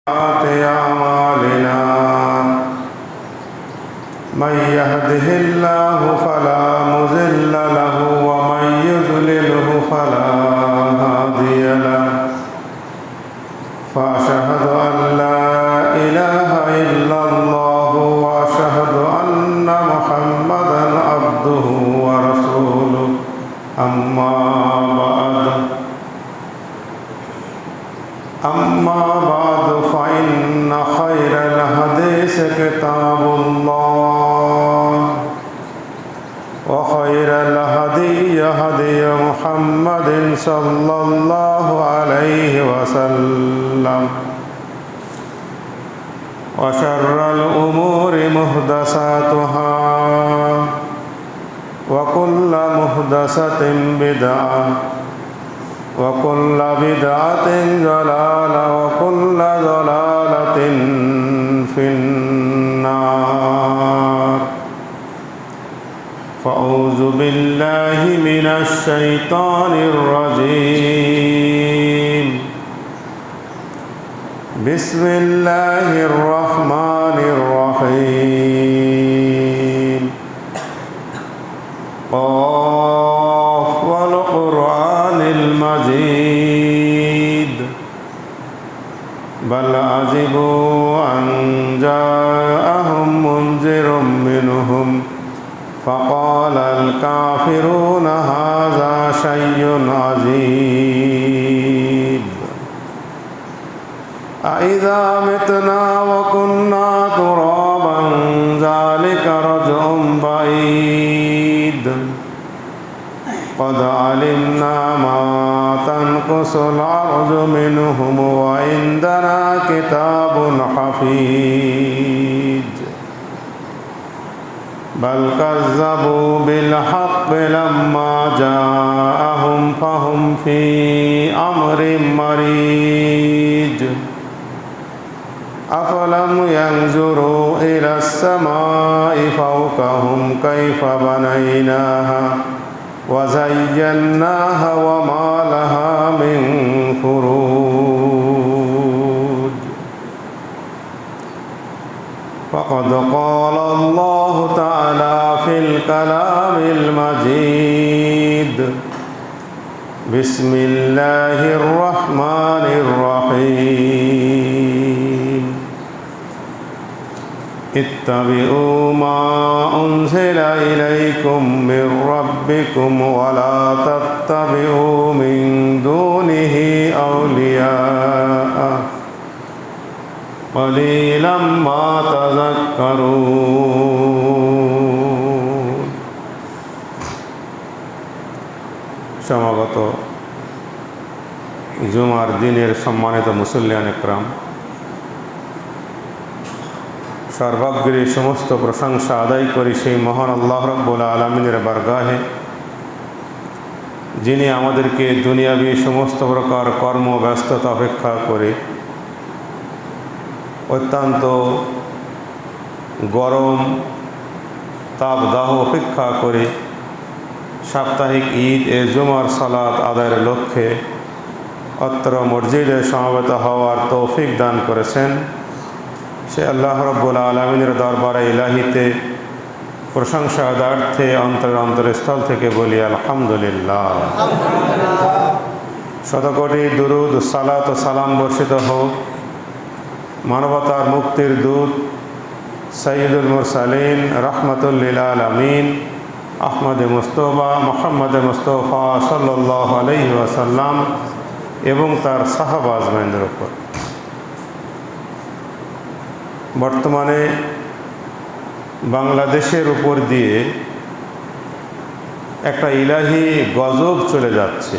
أعمالنا من يهده الله فلا مضل له ومن يضلله فلا هادي له فأشهد أن لا إله إلا الله وأشهد أن محمدا عبده ورسوله أما بعد فإن خير الحديث كتاب الله وخير الهدي هدي محمد صلى الله عليه وسلم وشر الأمور محدثاتها وكل محدثة بدعة وكل بدعة ضلالة وكل ضلالة في النار فأعوذ بالله من الشيطان الرجيم بسم الله الرحمن الرحيم والقرآن المجيد بل عجبوا أن جاءهم منذر منهم فقال الكافرون هذا شيء عجيب أإذا متنا وكنا ترابا ذلك رجع بعيد قد علمنا ما تنقص الأرض منهم وعندنا كتاب حفيظ بل كذبوا بالحق لما جاءهم فهم في أمر مريج أفلم ينظروا إلى السماء فوقهم كيف بنيناها وزيناها وما لها من فروج فقد قال الله تعالى في الكلام المجيد بسم الله الرحمن الرحيم اتبعوا ما أنزل إليكم من ربكم ولا تتبعوا من دونه أولياء قليلا ما تذكرون সমাগত জুমার দিনের সম্মানিত মুসল্লিয়ান একরাম, সর্বাগ্রে সমস্ত প্রশংসা আদায় করি সেই মহান আল্লাহ রাব্বুল আলামিনের বারগাহে, যিনি আমাদেরকে দুনিয়াবী সমস্ত প্রকার কর্মব্যস্ততা অপেক্ষা করে অত্যন্ত গরম তাপদাহ অপেক্ষা করে সাপ্তাহিক ঈদ এ জুমার সালাত আদায়ের লক্ষ্যে অত্র মসজিদে সমবেত হওয়ার তৌফিক দান করেছেন। সে আল্লাহ রাব্বুল আলামিনের দরবারে ইলাহিতে প্রশংসা আদার্থে অন্তরস্থল থেকে বলি আলহামদুলিল্লাহ। শতকোটি দুরুদ সালাত ও সালাম বর্ষিত হোক মানবতার মুক্তির দূত সাইয়্যিদুল মুরসালিন রাহমাতুল লিল আলামিন আহমদে মুস্তফা মুহাম্মদে মুস্তফা সাল্লাল্লাহু আলাইহি ওয়াসাল্লাম এবং তার সাহাবা আজমাইনদের উপর। বর্তমানে বাংলাদেশের উপর দিয়ে একটা ইলাহি গজব চলে যাচ্ছে।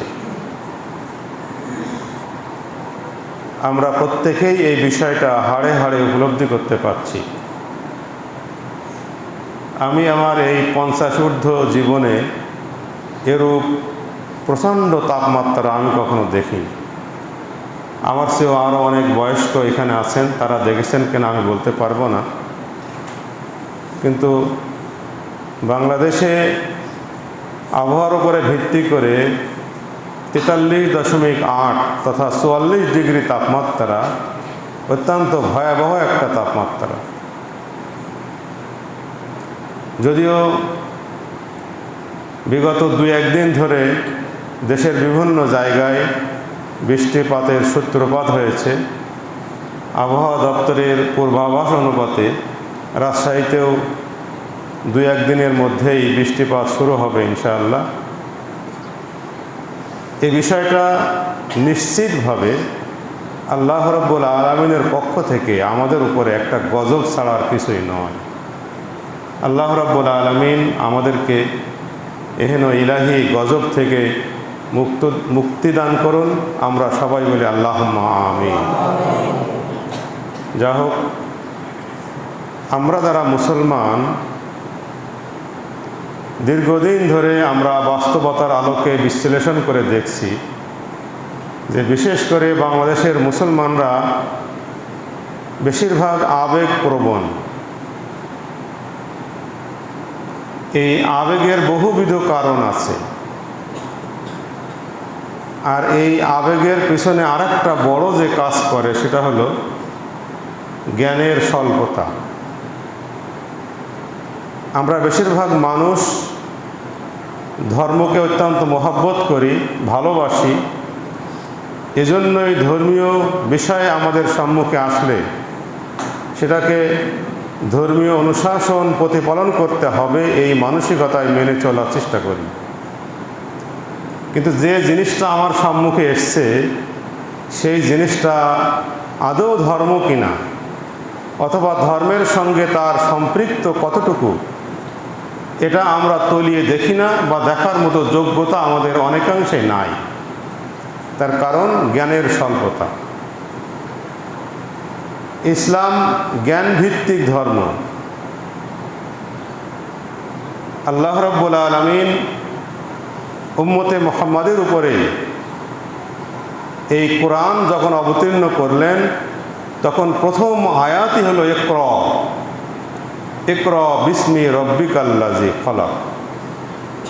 আমরা প্রত্যেকেই এই বিষয়টা হাড়ে হাড়ে উপলব্ধি করতে পারছি। আমি আমার এই 50 ঊর্ধ্ব জীবনে এরূপ প্রচণ্ড তাপমাত্রা আমি কখনো দেখিনি। আমার চেয়েও আরও অনেক বয়স্ক এখানে আছেন, তারা দেখেছেন কিনা আমি বলতে পারবো না, কিন্তু বাংলাদেশে আবহাওয়ার উপরে ভিত্তি করে 43.8 তথা 44 ডিগ্রি তাপমাত্রা অত্যন্ত ভয়াবহ একটা তাপমাত্রা। যদিও বিগত 2-1 দিন ধরে দেশের বিভিন্ন জায়গায় বৃষ্টিপাতের সূত্রপাত হয়েছে, আবহাওয়া দপ্তরের পূর্বাভাস অনুপাতে রাজশাহীতেও 2-1 দিনের মধ্যেই বৃষ্টিপাত শুরু হবে ইনশাআল্লাহ। এই বিষয়টা নিশ্চিতভাবে আল্লাহ রাব্বুল আলামিনের পক্ষ থেকে আমাদের উপরে একটা গজব ছাড়ার কিছুই নয়। আল্লাহ রাব্বুল আলামিন আমাদেরকে এহেন ইলাহি গজব থেকে মুক্তি দান করুন। আমরা সবাই বলি আল্লাহুম্মা আমিন। যা হোক, আমরা যারা মুসলমান দীর্ঘদিন ধরে আমরা বাস্তবতার আলোকে বিশ্লেষণ করে দেখছি যে বিশেষ করে বাংলাদেশের মুসলমানরা বেশিরভাগ আবেগপ্রবণ। এই আবেগের বহুবিধ কারণ আছে, আর এই আবেগের পিছনে আরেকটা বড় যে কাজ করে সেটা হলো জ্ঞানের স্বল্পতা। আমরা বেশিরভাগ মানুষ ধর্মকে অত্যন্ত মহব্বত করি, ভালোবাসি, এজন্যই ধর্মীয় বিষয়ে আমাদের সম্মুখে আসলে সেটাকে ধর্মীয় অনুশাসন প্রতিপালন করতে হবে এই মানসিকতায় মেনে চলার চেষ্টা করি। কিন্তু যে জিনিসটা আমার সম্মুখে এসছে সেই জিনিসটা আদৌ ধর্ম কিনা, অথবা ধর্মের সঙ্গে তার সম্পৃক্ত কতটুকু, এটা আমরা তলিয়ে দেখি না, বা দেখার মতো যোগ্যতা আমাদের অনেকাংশে নাই। তার কারণ জ্ঞানের স্বল্পতা। ইসলাম জ্ঞানভিত্তিক ধর্ম। আল্লাহ রাব্বুল আলামিন উম্মতে মুহাম্মাদের উপরে এই কোরআন যখন অবতীর্ণ করলেন তখন প্রথম আয়াতই হলো ইকরা, ইকরা বিস্মি রব্বিকাল্লাযী খলাক।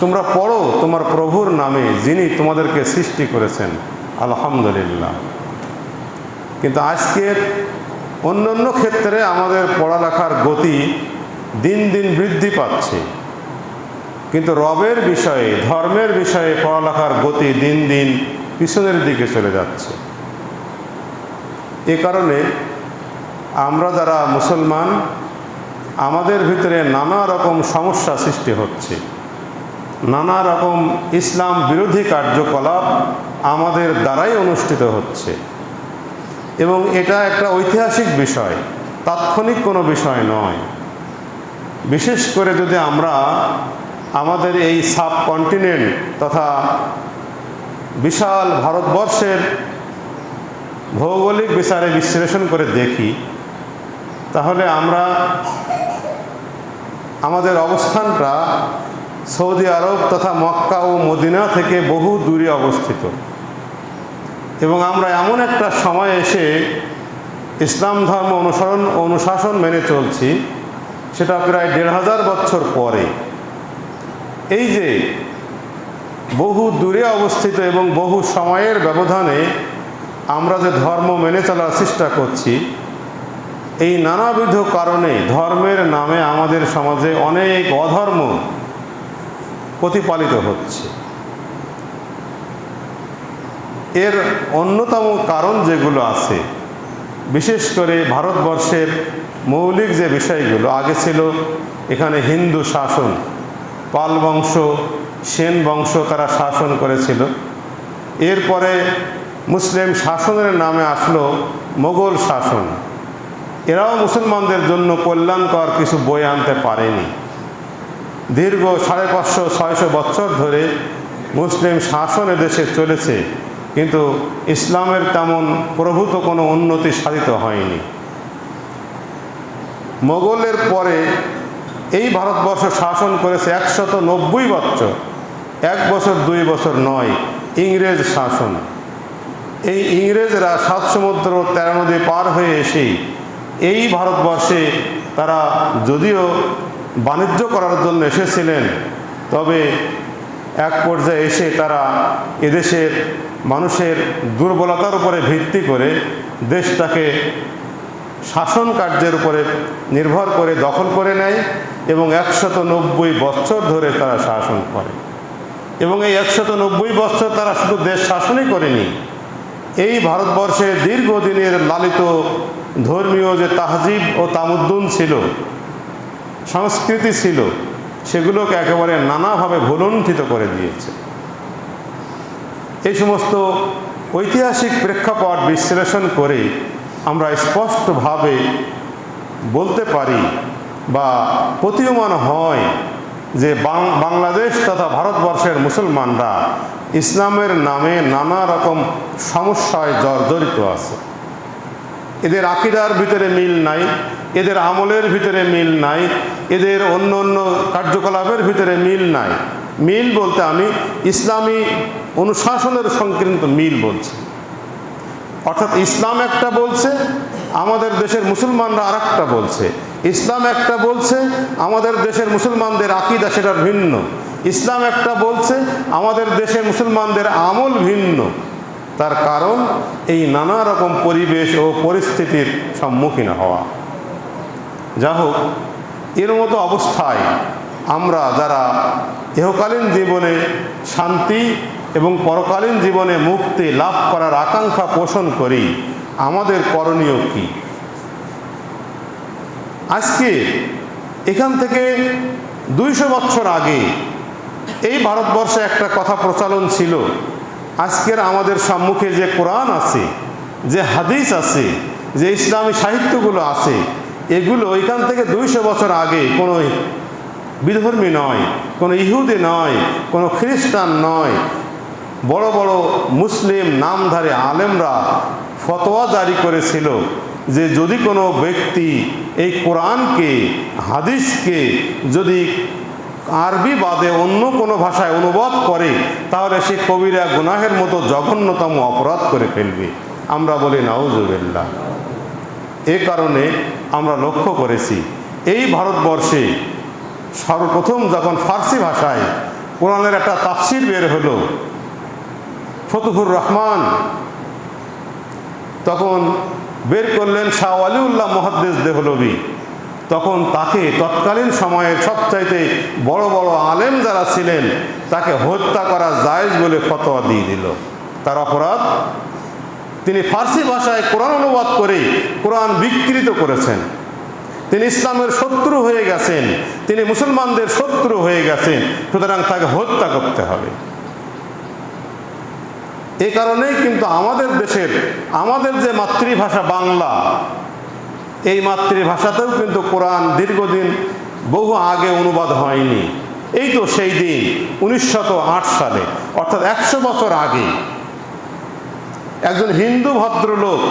তোমরা পড়ো তোমার প্রভুর নামে যিনি তোমাদেরকে সৃষ্টি করেছেন, আলহামদুলিল্লাহ। কিন্তু আজকের অন্যান্য ক্ষেত্রে আমাদের পড়ালেখার গতি দিন দিন বৃদ্ধি পাচ্ছে, কিন্তু রবের বিষয়ে, ধর্মের বিষয়ে পড়ালেখার গতি দিন দিন পিছনের দিকে চলে যাচ্ছে। এ কারণে আমরা যারা মুসলমান, আমাদের ভিতরে নানা রকম সমস্যা সৃষ্টি হচ্ছে, নানা রকম ইসলাম বিরোধী কার্যকলাপ আমাদের দ্বারাই অনুষ্ঠিত হচ্ছে, এবং এটা একটা ঐতিহাসিক বিষয়, তাৎক্ষণিক কোনো বিষয় নয়। বিশেষ করে যদি আমরা আমাদের এই সাবকন্টিনেন্ট তথা বিশাল ভারতবর্ষের ভৌগোলিক বিচারে বিশ্লেষণ করে দেখি, তাহলে আমরা আমাদের অবস্থানটা সৌদি আরব তথা মক্কা ও মদিনা থেকে বহু দূরে অবস্থিত, এবং আমরা এমন একটা সময় এসে ইসলাম ধর্ম অনুশাসন মেনে চলছি, সেটা প্রায় 1500 বছর পরে। এই যে বহু দূরে অবস্থিত এবং বহু সময়ের ব্যবধানে আমরা যে ধর্ম মেনে চলার চেষ্টা করছি, এই নানাবিধ কারণে ধর্মের নামে আমাদের সমাজে অনেক অধর্ম প্রতিপালিত হচ্ছে। এর অন্যতম কারণ যেগুলো আছে, বিশেষ করে ভারতবর্ষের মৌলিক যে বিষয়গুলো, আগে ছিল এখানে হিন্দু শাসন, পাল বংশ, সেন বংশ তারা শাসন করেছিল। এরপরে মুসলিম শাসনের নামে আসলো মোগল শাসন। এরাও মুসলমানদের জন্য কল্যাণকর কিছু বই আনতে পারেনি। দীর্ঘ 550-600 বছর ধরে মুসলিম শাসন এদেশে চলেছে, কিন্তু ইসলামের তেমন প্রভূত কোনো উন্নতি সাধিত হয়নি। মোগলের পরে এই ভারতবর্ষ শাসন করেছে 190 বছর, 1 বছর 2 বছর নয়, ইংরেজ শাসন। এই ইংরেজরা 7 সমুদ্র 13 নদী পার হয়ে এসেই এই ভারতবর্ষে তারা যদিও বাণিজ্য করার জন্য এসেছিলেন, তবে এক পর্যায়ে এসে তারা এদেশের মানুষের দুর্বলতার উপরে ভিত্তি করে দেশটাকে শাসন কার্যের উপরে নির্ভর করে দখল করে নেয় এবং 190 বছর ধরে তারা শাসন করে। এবং এই 190 বছর তারা শুধু দেশ শাসনই করেনি, এই ভারতবর্ষে দীর্ঘদিনের লালিত ধর্মীয় যে তাহজিব ও তামুদ্দুন ছিল, সংস্কৃতি ছিল, সেগুলোকে একেবারে নানাভাবে ভুলুণ্ঠিত করে দিয়েছে। এই সমস্ত ঐতিহাসিক প্রেক্ষাপট বিশ্লেষণ করে আমরা স্পষ্টভাবে বলতে পারি বা প্রতীয়মান হয় যে বাংলাদেশ তথা ভারতবর্ষের মুসলমানরা ইসলামের নামে নানা রকম সমস্যায় জর্জরিত আছে। এদের আকীদার ভিতরে মিল নাই, এদের আমলের ভিতরে মিল নাই, এদের অন্য অন্য কার্যকলাপের ভিতরে মিল নাই। মিল বলতে আমি ইসলামী অনুশাসনের সংক্রান্ত মিল বলছি। অর্থাৎ ইসলাম একটা বলছে, আমাদের দেশের মুসলমানরা আর একটা বলছে। ইসলাম একটা বলছে, আমাদের দেশের মুসলমানদের আকীদা সেটার ভিন্ন। ইসলাম একটা বলছে, আমাদের দেশের মুসলমানদের আমল ভিন্ন। তার কারণ এই নানা রকম পরিবেশ ও পরিস্থিতির সম্মুখীন হওয়া। যা হোক, এর মতো অবস্থায় আমরা যারা ইহকালীন জীবনে শান্তি এবং পরকালীন জীবনে মুক্তি লাভ করার আকাঙ্ক্ষা পোষণ করি, আমাদের করণীয় কি? আজকে এখান থেকে 200 বছর আগে এই ভারতবর্ষে একটা কথা প্রচলন ছিল, আজকের আমাদের সম্মুখে যে কোরআন আছে, যে হাদিস আছে, যে ইসলামী সাহিত্যগুলো আছে, এগুলো এখান থেকে 200 বছর আগে কোনো বিধর্মী নয়, কোনো ইহুদি নয়, কোনো খ্রিস্টান নয়, বড় বড় মুসলিম নামধারী আলেমরা ফতোয়া জারি করেছিল যে যদি কোনো ব্যক্তি এই কোরআনকে, হাদিসকে যদি আরবি বাদে অন্য কোনো ভাষায় অনুবাদ করে, তাহলে সে কবিরা গুনাহের মতো জঘন্যতম অপরাধ করে ফেলবে। আমরা বলি নাউজুবিল্লাহ। এ কারণে আমরা লক্ষ্য করেছি এই ভারতবর্ষে সর্বপ্রথম যখন ফার্সি ভাষায় কোরআনের একটা তাফসির বের হলো, ফতুহুর রহমান তখন বের করলেন শাহ ওয়ালিউল্লাহ মুহাদ্দিস দেহলভী। তখন তাকে তৎকালীন সময়ের সবচাইতে বড় বড় আলেম যারা ছিলেন তাকে হত্যা করা জায়েজ বলে ফতোয়া দিয়ে দিল। তার অপরাধ, তিনি ফার্সি ভাষায় কোরআন অনুবাদ করে কোরআন বিকৃত করেছেন। তিনি ইসলামের শত্রু হয়ে গেছেন, তিনি মুসলমানদের শত্রু হয়ে গেছেন, সুতরাং তাকে হত্যা করতে হবে। এই কারণেই কিন্তু আমাদের দেশের, আমাদের যে মাতৃভাষা বাংলা, এই মাতৃভাষাতেও কিন্তু কোরআন দীর্ঘদিন বহু আগে অনুবাদ হয়নি। এই তো সেই দিন 1908 সালে, অর্থাৎ 100 বছর আগে একজন হিন্দু ভদ্রলোক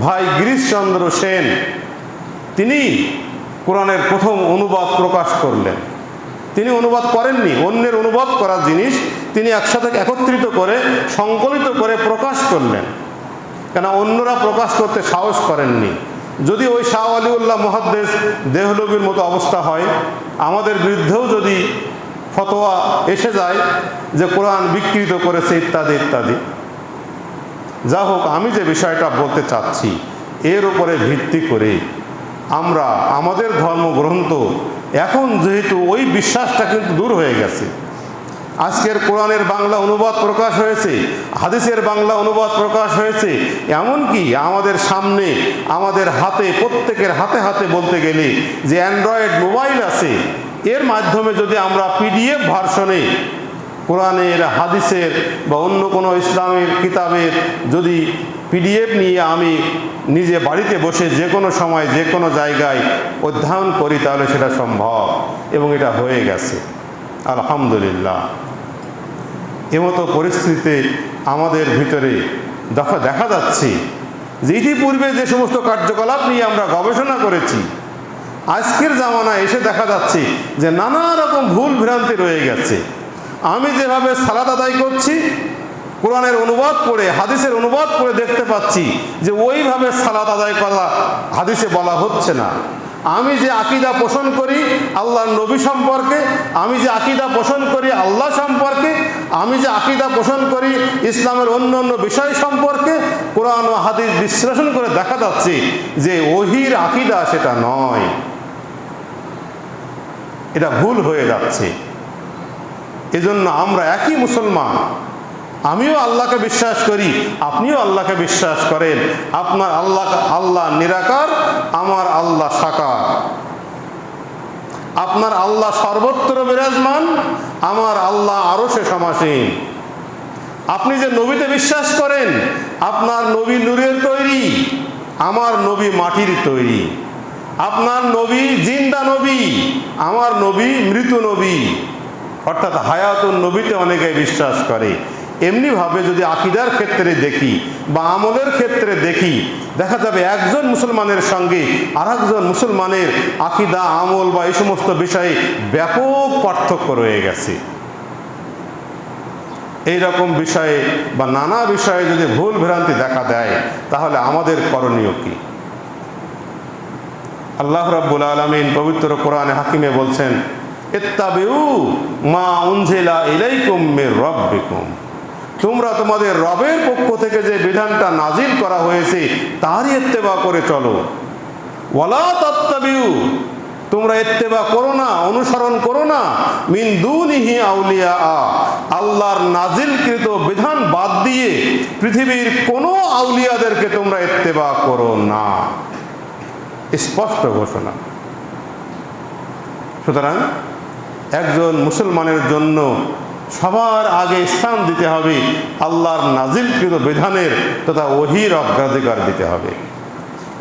ভাই গিরিশচন্দ্র সেন, তিনি কোরআনের প্রথম অনুবাদ প্রকাশ করলেন। তিনি অনুবাদ করেননি, অন্যের অনুবাদ করা জিনিস তিনি একসাথে একত্রিত করে সংকলিত করে প্রকাশ করলেন, কেন অন্যরা প্রকাশ করতে সাহস করেননি। যদি ওই শাহ ওয়ালিউল্লাহ মুহাদ্দিস দেহলভীর মতো অবস্থা হয়, আমাদের বিরুদ্ধেও যদি ফতোয়া এসে যায় যে কোরআন বিকৃত করেছে ইত্যাদি ইত্যাদি। যা হোক, আমি যে বিষয়টা বলতে চাচ্ছি, এর উপরে ভিত্তি করে আমরা আমাদের ধর্মগ্রন্থ, এখন যেহেতু ওই বিশ্বাসটা কিন্তু দূর হয়ে গেছে, আজকের কোরআনের বাংলা অনুবাদ প্রকাশ হয়েছে, হাদিসের বাংলা অনুবাদ প্রকাশ হয়েছে, এমনকি আমাদের সামনে, আমাদের হাতে, প্রত্যেকের হাতে হাতে বলতে গেলে যে অ্যান্ড্রয়েড মোবাইল আছে, এর মাধ্যমে যদি আমরা পিডিএফ ভার্সনে কোরআনের, হাদিসের বা অন্য কোনো ইসলামের কিতাবের যদি পিডিএফ নিয়ে আমি নিজে বাড়িতে বসে যে কোনো সময় যে কোনো জায়গায় অধ্যয়ন করি, তাহলে সেটা সম্ভব এবং এটা হয়ে গেছে আলহামদুলিল্লাহ। এমতো পরিস্থিতিতে আমাদের ভিতরে দেখা যাচ্ছে যে ইতিপূর্বে যে সমস্ত কার্যকলাপ নিয়ে আমরা গবেষণা করেছি, আজকের জামানায় এসে দেখা যাচ্ছে যে নানা রকম ভুল ভ্রান্তি রয়ে গেছে। আমি যেভাবে সালাত আদায় করছি, কোরআনের অনুবাদ পড়ে, হাদিসের অনুবাদ পড়ে দেখতে পাচ্ছি যে ওইভাবে সালাত আদায় করা হাদিসে বলা হচ্ছে না। আমি যেভাবে নামাজ পড়ছি, কোরআনের অনুবাদ পড়ে দেখতে পাচ্ছি যে ওইভাবে নামাজ পড়া হাদিসে বলা হচ্ছে না। সুতরাং আমি যে আকীদা পোষণ করি আল্লাহর নবী সম্পর্কে, আমি যে আকীদা পোষণ করি আল্লাহ সম্পর্কে, আমি যে আকীদা পোষণ করি ইসলামের অন্য অন্য বিষয় সম্পর্কে, কোরআন ও হাদিস বিশ্লেষণ করে দেখা যাচ্ছে যে ওহীর আকীদা সেটা নয়, এটা ভুল হয়ে যাচ্ছে। এজন্য আমরা একই মুসলমান, আমিও আল্লাহকে বিশ্বাস করি, আপনিও আল্লাহকে বিশ্বাস করেন। আপনার আল্লাহ নিরাকার, আমার আল্লাহ সাকার। আপনার আল্লাহ সর্বত্র বিরাজমান, আমার আল্লাহ আরশে সমাসীন। আপনি যে নবীতে বিশ্বাস করেন, আপনার নবী নূরের তৈরি, আমার নবী মাটির তৈরি। আপনার নবী জিন্দা নবী, আমার নবী মৃত নবী, অর্থাৎ হায়াতুন নবীতে অনেকে বিশ্বাস করে। এমনিভাবে যদি আকীদার ক্ষেত্রে দেখি বা আমলের ক্ষেত্রে দেখি, দেখা যাবে একজন মুসলমানের সঙ্গে আরেকজন মুসলমানের আকীদা, আমল বা এই সমস্ত বিষয়ে ব্যাপক পার্থক্য রয়ে গেছে। এইরকম বিষয়ে বা নানা বিষয়ে যদি ভুল ভ্রান্তি দেখা দেয়, তাহলে আমাদের করণীয় কি? আল্লাহ রাব্বুল আলামিন পবিত্র কোরআনে হাকিমে বলছেন, ইত্তাবিউ মা উনজিলা ইলাইকুম মির রাব্বিকুম, তোমরা তোমাদের রবের পক্ষ থেকে যে বিধানটা নাজিল করা হয়েছে তারই ইত্তেবা করে চলো। ওয়ালা তাত্তাবিউ, তোমরা ইত্তেবা করো না, অনুসরণ করো না, মিন দুনিহি আউলিয়া, আল্লাহর নাজিলকৃত বিধান বাদ দিয়ে পৃথিবীর কোনো আউলিয়াদেরকে তোমরা ইত্তেবা করো না। স্পষ্ট ঘোষণা। সুতরাং একজন মুসলমানের জন্য সবার আগে স্থান দিতে হবে আল্লাহর নাজিলকৃত বিধানের তথা ওহীর অগ্রাধিকার দিতে হবে।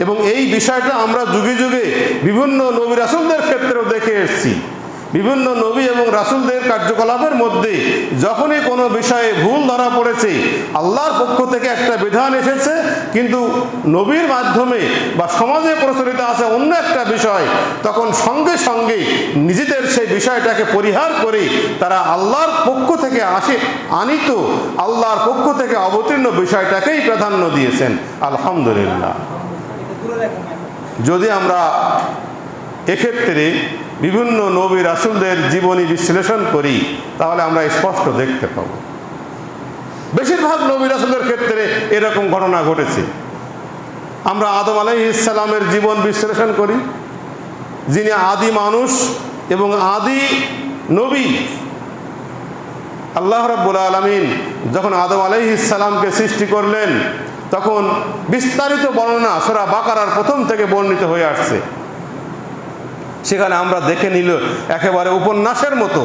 এবং এই বিষয়টা আমরা যুগে যুগে বিভিন্ন নবী রাসূলদের ক্ষেত্রেও দেখে এসেছি। বিভিন্ন নবী এবং রাসূলদের কার্যকলাপের মধ্যে যখনই কোনো বিষয়ে ভুল ধরা পড়েছে, আল্লাহর পক্ষ থেকে একটা বিধান এসেছে কিন্তু নবীর মাধ্যমে বা সমাজে প্রচলিত আছে অন্য একটা বিষয়, তখন সঙ্গে সঙ্গে নিজেদের সেই বিষয়টাকে পরিহার করে তারা আল্লাহর পক্ষ থেকে আনিত, আল্লাহর পক্ষ থেকে অবতীর্ণ বিষয়টাকেই প্রাধান্য দিয়েছেন। আলহামদুলিল্লাহ। যদি আমরা এক্ষেত্রে বিভিন্ন নবী রাসূলদের জীবনী বিশ্লেষণ করি, তাহলে আমরা স্পষ্ট দেখতে পাব বেশিরভাগ নবী রাসূলদের ক্ষেত্রে এরকম ঘটনা ঘটেছে। আমরা আদম আলাইহিস সালামের জীবন বিশ্লেষণ করি, যিনি আদি মানুষ এবং আদি নবী। আল্লাহ রাব্বুল আলামিন যখন আদম আলাইহিস সালামকে সৃষ্টি করলেন, তখন বিস্তারিত বর্ণনা সূরা বাকারার প্রথম থেকে বর্ণিত হয়ে আসছে। সেখানে আমরা দেখে নিল একেবারে উপন্যাসের মতো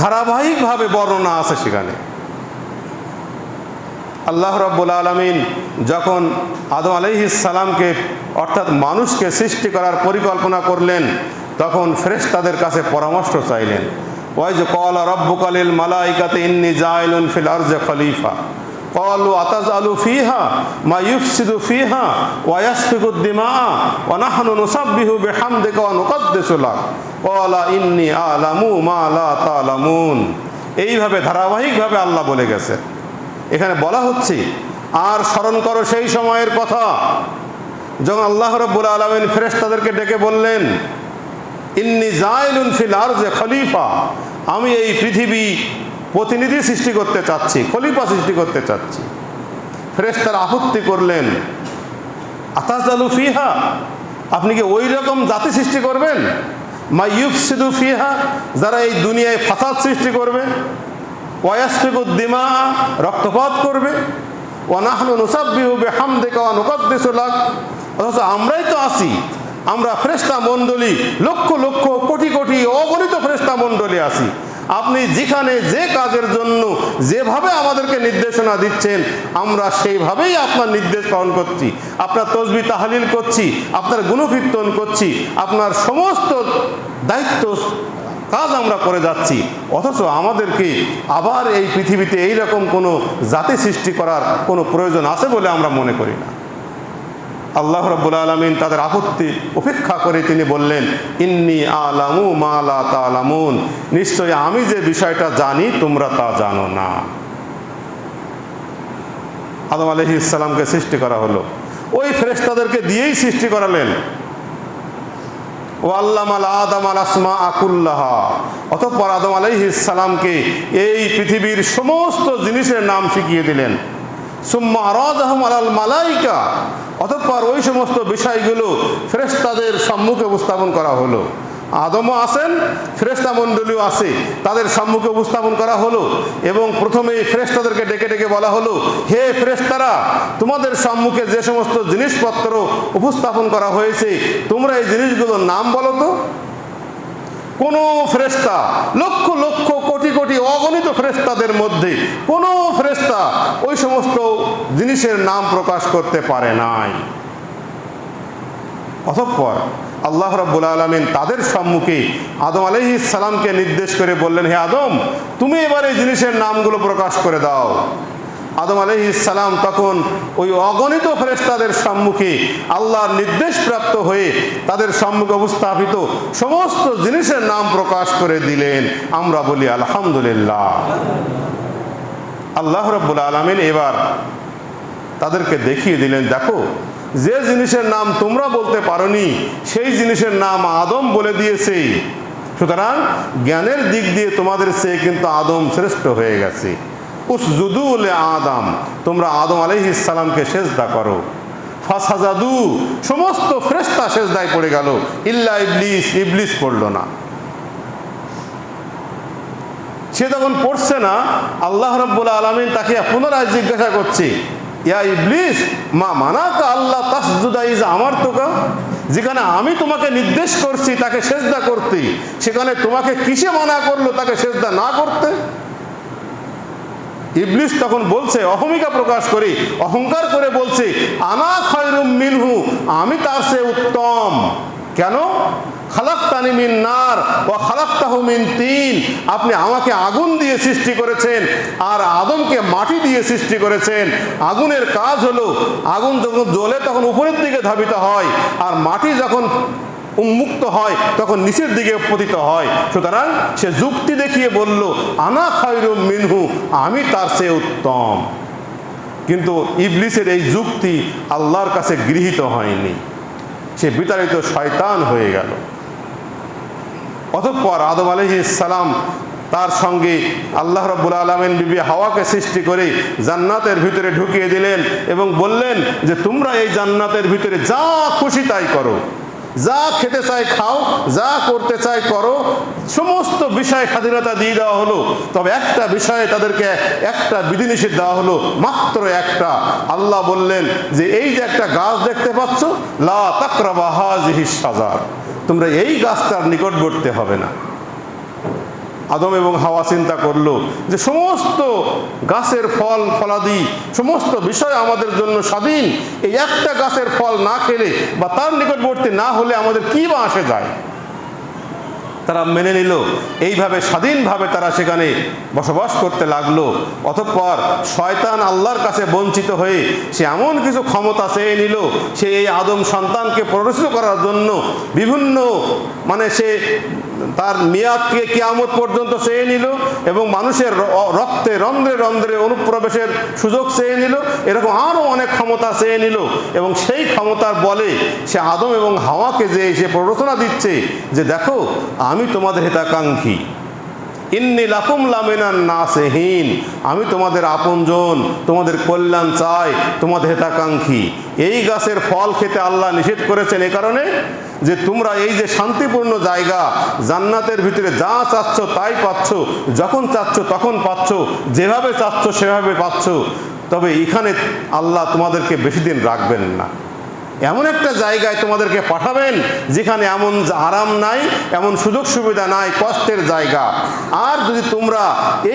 ধারাবাহিকভাবে বর্ণনা আছে সেখানে। আল্লাহ রাব্বুল আলামিন যখন আদম আলাইহিস সালামকে অর্থাৎ মানুষকে সৃষ্টি করার পরিকল্পনা করলেন, তখন ফেরেশতাদের কাছে পরামর্শ চাইলেন। ওয়াইজ ক্বালা রাব্বুকা লিল মালাইকাতি ইন্নী জাইলুন ফিল আরজি খলিফা ক্বালু আতাজআলু ফিহা মা ইউফসিদু ফিহা ওয়া ইয়াসফিকুদ দিমা ওয়া নাহনু নুসাব্বিহু বিহামদিকা ওয়া নুকদ্দিসু লাক ক্বালা ইন্নী আ'লামু মা লা তা'লামুন। এইভাবে ধারাবাহিকভাবে আল্লাহ বলে গেছে। এখানে বলা হচ্ছে, আর স্মরণ করো সেই সময়ের কথা যখন আল্লাহ রাব্বুল আলামিন ফেরেশতাদেরকে ডেকে বললেন, ইন্নী জাইলুন ফিল আরজি খলিফা, আমি এই পৃথিবী প্রতিনিধি সৃষ্টি করতে চাচ্ছি, খলিফা সৃষ্টি করতে চাচ্ছি। ফেরেশতারা আপত্তি করলেন, আতাজালু ফিহা, আপনি কি ওই রকম জাতি সৃষ্টি করবেন, মা ইউফসিদু ফিহা, যারা এই দুনিয়ায় ফাসাদ সৃষ্টি করবে, ওয়া ইয়াসফিকুদ দিমা, রক্তপাত করবে, ওয়া নাহনু নুসাব্বিহু বিহামদিকা ওয়া নুকদ্দিসু লাক, অথচ আমরাই তো আছি, আমরা ফেরেশতা মণ্ডলী লক্ষ লক্ষ কোটি কোটি অগণিত ফেরেশতা মণ্ডলী আছি, আপনি যেখানে যে কাজের জন্য যেভাবে আমাদেরকে নির্দেশনা দিচ্ছেন আমরা সেইভাবেই আপনার নির্দেশ পালন করছি, আপনার তাসবিহ তাহলিল করছি, আপনার গুণকীর্তন করছি, আপনার সমস্ত দায়িত্ব কাজ আমরা করে যাচ্ছি, অথচ আমাদেরকে আবার এই পৃথিবীতে এইরকম কোনো জাতি সৃষ্টি করার কোনো প্রয়োজন আছে বলে আমরা মনে করি না। আল্লাহ রাব্বুল আলামিন তাদের আপত্তি উপেক্ষা করে তিনি বললেন, ইন্নী আ'লামু মা লা তা'লামুন, নিশ্চয়ই আমি যে বিষয়টা জানি তোমরা তা জানো না। আদম আলাইহিস সালামকে সৃষ্টি করা হলো, ওই ফেরেশতাদেরকে দিয়েই সৃষ্টি করালেন। ও আল্লামাল আদম আল আসমা আকুল্লাহা, অতঃপর আদম আলাইহিস সালামকে এই পৃথিবীর সমস্ত জিনিসের নাম শিখিয়ে দিলেন। সুম্মা আরাদাহুম আলাল মালাইকা, অতঃপর ওই সমস্ত বিষয়গুলো ফেরেশতাদের সম্মুখে উপস্থাপন করা হলো। আদমও আছেন, ফেরেশতা মণ্ডলীও আছে, তাদের সম্মুখে উপস্থাপন করা হলো। এবং প্রথমেই ফেরেশতাদেরকে ডেকে ডেকে বলা হলো, হে ফেরেশতারা, তোমাদের সম্মুখে যে সমস্ত জিনিসপত্র উপস্থাপন করা হয়েছে তোমরা এই জিনিসগুলোর নাম বলো তো। কোনো ফেরেশতা, লক্ষ লক্ষ কোটি কোটি অগণিত ফেরেশতাদের মধ্যে কোনো ফেরেশতা ওই সমস্ত জিনিসের নাম প্রকাশ করতে পারে নাই। অতঃপর আল্লাহ রাব্বুল আলামিন তাদের সম্মুখে আদম আলাইহিস সালামকে নির্দেশ করে বললেন, হে আদম, তুমি এবার এই জিনিসের নামগুলো প্রকাশ করে দাও। আদম আলাইহিস সালাম তখন ওই অগণিত ফেরেশতাদের সম্মুখে আল্লাহর নির্দেশ প্রাপ্ত হয়ে তাদের সম্মুখে উপস্থাপিত সমস্ত জিনিসের নাম প্রকাশ করে দিলেন। আমরা বলি আলহামদুলিল্লাহ। আল্লাহ রাব্বুল আলামিন এবার তাদেরকে দেখিয়ে দিলেন, দেখো, যে জিনিসের নাম তোমরা বলতে পারোনি সেই জিনিসের নাম আদম বলে দিয়েছে। সুতরাং জ্ঞানের দিক দিয়ে তোমাদের চেয়ে কিন্তু আদম শ্রেষ্ঠ হয়ে গেছে। উসজুদু লি আদম, তোমরা আদম আলাইহিস সালামকে সেজদা করো। ফাসাজাদু, সমস্ত ফেরেশতা সেজদায় পড়ে গেল, ইল্লা ইবলিস, ইবলিস পড়লো না। সে যখন পড়ছে না, আল্লাহ রাব্বুল আলামিন তাকে পুনরায় জিজ্ঞাসা করছে, ইয়া ইবলিস মা মানাকা আল্লাহ তাসজুদা ইজ আমারতুকা, যেখানে আমি তোমাকে নির্দেশ করছি তাকে সেজদা করতে, সেখানে তোমাকে কিসে মানা করলো তাকে সেজদা না করতে? ইবলিস তখন বলছে, অহমিকা প্রকাশ করে, অহংকার করে বলছে, আনা খায়রুম মিনহু, আমি তার চেয়ে উত্তম। কেন? খালাকতানি মিন নার ওয়া খালাকতাহু মিন তিন, আপনি আমাকে আগুন দিয়ে সৃষ্টি করেছেন আর আদমকে মাটি দিয়ে সৃষ্টি করেছেন। আগুনের কাজ হলো, আগুন যখন জ্বলে তখন উপরের দিকে ধাবিত হয়, আর মাটি যখন উন্মুক্ত হয় তখন নিচের দিকে পতিত হয়। সুতরাং সে যুক্তি দেখিয়ে বলল, আনা খায়রুম মিনহু, আমি তার চেয়ে উত্তম। কিন্তু ইবলিসের এই যুক্তি আল্লাহর কাছে গৃহীত হয়নি, সে বিতাড়িত শয়তান হয়ে গেল। অতঃপর আদম আলাইহিস সালাম তার সঙ্গে আল্লাহ রাব্বুল আলামিন বিবি হাওয়াকে সৃষ্টি করে জান্নাতের ভিতরে ঢুকিয়ে দিলেন এবং বললেন যে তোমরা এই জান্নাতের ভিতরে যা খুশি তাই করো, যা খেতে চাই খাও, যা করতে চাই করো, সমস্ত বিষয়ে স্বাধীনতা দিয়ে দেওয়া হলো। তবে একটা বিষয়ে তাদেরকে একটা বিধিনিষেধ দেওয়া হলো, মাত্র একটা। আল্লাহ বললেন যে এই যে একটা গাছ দেখতে পাচ্ছ, লা তাকরাবা হাযিহিস শাজার, তোমরা এই গাছটার নিকটবর্তী হবে না। আদম এবং হাওয়া চিন্তা করলো যে সমস্ত গাছের ফল ফলাদি, সমস্ত বিষয় আমাদের জন্য স্বাধীন, এই একটা গাছের ফল না খেলে বা তার নিকটবর্তী না হলে আমাদের কি বা আসে যায়। তারা মেনে নিল, এইভাবে স্বাধীনভাবে তারা সেখানে বসবাস করতে লাগলো। অতঃপর শয়তান আল্লাহর কাছে বঞ্চিত হয়ে সে এমন কিছু ক্ষমতা চেয়ে নিল, সে এই আদম সন্তানকে প্ররোচিত করার জন্য বিভিন্ন সে তার মেয়াদকে কিয়ামত পর্যন্ত চেয়ে নিল এবং মানুষের রক্তে রন্ধ্রে রন্ধ্রে অনুপ্রবেশের সুযোগ চেয়ে নিল, এরকম আরও অনেক ক্ষমতা চেয়ে নিল। এবং সেই ক্ষমতার বলে সে আদম এবং হাওয়াকে যে সে প্ররোচনা দিচ্ছে যে দেখো, আমি তোমাদের হিতাকাঙ্ক্ষী, ইন্নী লাকুম লামিনান নাসিহিন, আমি তোমাদের আপনজন, তোমাদের কল্যাণ চাই, তোমাদের হিতাকাঙ্ক্ষী। এই গাছের ফল খেতে আল্লাহ নিষেধ করেছেন এ কারণে যে তোমরা এই যে শান্তিপূর্ণ জায়গা, জান্নাতের ভিতরে যা চাচ্ছ তাই পাচ্ছ, যখন চাচ্ছ তখন পাচ্ছ, যেভাবে চাচ্ছ সেভাবে পাচ্ছ। তবে এখানে আল্লাহ তোমাদেরকে বেশি দিন রাখবেন না, এমন একটা জায়গায় তোমাদেরকে পাঠাবেন যেখানে এমন আরাম নাই, এমন সুযোগ সুবিধা নাই, কষ্টের জায়গা। আর যদি তোমরা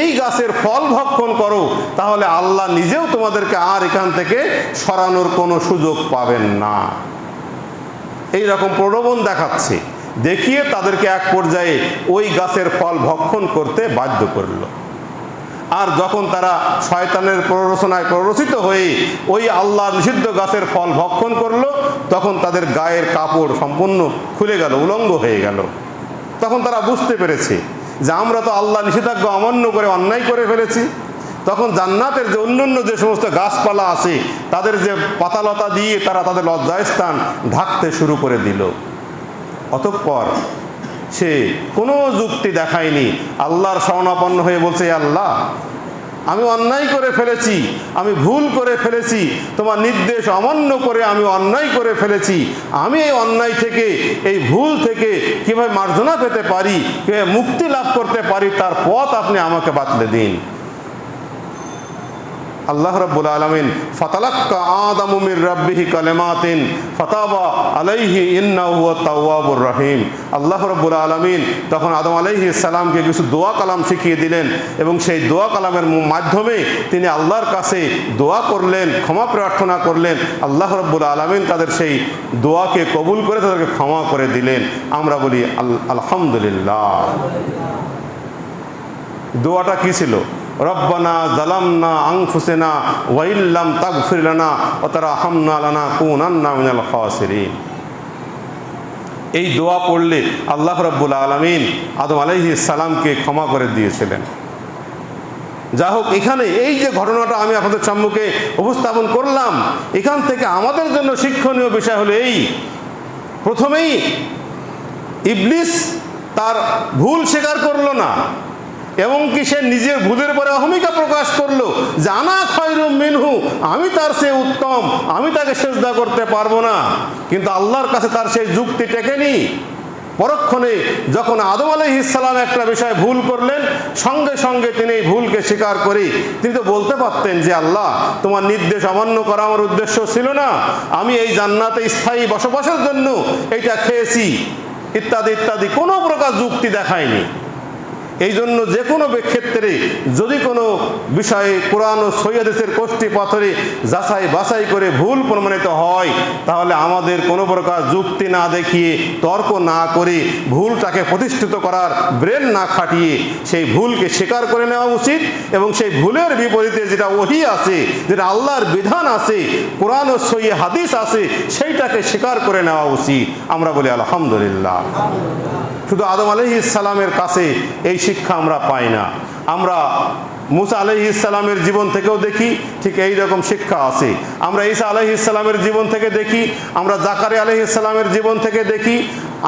এই গাছের ফল ভক্ষণ করো তাহলে আল্লাহ নিজেও তোমাদেরকে আর এখান থেকে সরানোর কোনো সুযোগ পাবেন না। এই রকম প্রলোভন দেখাচ্ছে, দেখিয়ে তাদেরকে এক পর্যায়ে ওই গাছের ফল ভক্ষণ করতে বাধ্য করলো। আর যখন তারা শয়তানের প্ররোচনায় প্ররোচিত হয়ে ওই আল্লাহ নিষিদ্ধ গাছের ফল ভক্ষণ করলো, তখন তাদের গায়ের কাপড় সম্পূর্ণ খুলে গেল, উলঙ্গ হয়ে গেল। তখন তারা বুঝতে পেরেছে যে আমরা তো আল্লাহ নিষেধাজ্ঞা অমান্য করে অন্যায় করে ফেলেছি। তখন জান্নাতের যে অন্যান্য যে সমস্ত গাছপালা আছে তাদের যে পাতালতা দিয়ে তারা তাদের লজ্জাস্থান ঢাকতে শুরু করে দিল। অতঃপর সে কোনো যুক্তি দেখায়নি, আল্লাহর শরণাপন্ন হয়ে বলছে, আল্লাহ আমি অন্যায় করে ফেলেছি, আমি ভুল করে ফেলেছি, তোমার নির্দেশ অমান্য করে আমি অন্যায় করে ফেলেছি, আমি এই অন্যায় থেকে, এই ভুল থেকে কীভাবে মার্জনা পেতে পারি, কীভাবে মুক্তি লাভ করতে পারি, তার পথ আপনি আমাকে বাতলে দিন। আল্লাহ রাব্বুল আলামিন ফাতালাক্কা আদামু মির রাব্বিহি কালিমাতিন ফাতাবা আলাইহি ইন্নাহু হুয়াত তাওয়াবুর রহিম। আল্লাহ রাব্বুল আলামিন তখন আদম আলাইহিস সালামকে কিছু দোয়া কালাম শিখিয়ে দিলেন এবং সেই দোয়া কালামের মাধ্যমে তিনি আল্লাহর কাছে দোয়া করলেন, ক্ষমা প্রার্থনা করলেন। আল্লাহ রাব্বুল আলামিন তাদের সেই দোয়াকে কবুল করে তাদেরকে ক্ষমা করে দিলেন। আমরা বলি আলহামদুলিল্লাহ। দোয়াটা কি ছিল? রব্বানা যালামনা আনফুসানা ওয়া ইল্লাম তাগফির লানা ওয়া তারহামনা লানাকুনান্না মিনাল খাসিরিন। এই দোয়া পড়লে আল্লাহ রাব্বুল আলামিন আদম আলাইহিস সালামকে ক্ষমা করে দিয়েছিলেন। যা হোক, এখানে এই যে ঘটনাটা আমি আপনাদের সম্মুখে উপস্থাপন করলাম, এখান থেকে আমাদের জন্য শিক্ষণীয় বিষয় হলো এই, প্রথমেই ইবলিস তার ভুল স্বীকার করলো না এবং কি সে নিজের ভুলের পরে অহমিকা প্রকাশ করলো যে আনা খায়রুম মিনহু, আমি তার চেয়ে উত্তম, আমি তাকে সেজদা করতে পারবো না। কিন্তু আল্লাহর কাছে তার সেই যুক্তি টেকেনি। পরক্ষণে যখন আদম আলাইহিস সালাম একটা বিষয় ভুল করলেন, সঙ্গে সঙ্গে তিনি এই ভুলকে স্বীকার করে তিনি তো বলতে পারতেন যে আল্লাহ তোমার নির্দেশ অমান্য করা আমার উদ্দেশ্য ছিল না, আমি এই জান্নাতে স্থায়ী বসবাসের জন্য এইটা খেয়েছি, ইত্যাদি ইত্যাদি কোনো প্রকার যুক্তি দেখায়নি। এই জন্য যে কোনো ক্ষেত্রে যদি কোনো বিষয়ে কোরআন ও সহিহাদিসের কষ্টি পাথরে যাচাই বাছাই করে ভুল প্রমাণিত হয়, তাহলে আমাদের কোনো প্রকার যুক্তি না দেখিয়ে, তর্ক না করে, ভুলটাকে প্রতিষ্ঠিত করার ব্রেন না খাটিয়ে সেই ভুলকে স্বীকার করে নেওয়া উচিত এবং সেই ভুলের বিপরীতে যেটা ওহী আছে, যেটা আল্লাহর বিধান আছে, কোরআন ও সহিহ হাদিস আছে, সেইটাকে স্বীকার করে নেওয়া উচিত। আমরা বলি আলহামদুলিল্লাহ। শুধু আদম আলাইহিস সালামের কাছে এই শিক্ষা আমরা পাই না, আমরা মুসা আলাইহিস সালামের জীবন থেকেও দেখি ঠিক এই রকম শিক্ষা আছে। আমরা ঈসা আলাইহিস সালামের জীবন থেকে দেখি, আমরা জাকারিয়া আলাইহিস সালামের জীবন থেকে দেখি,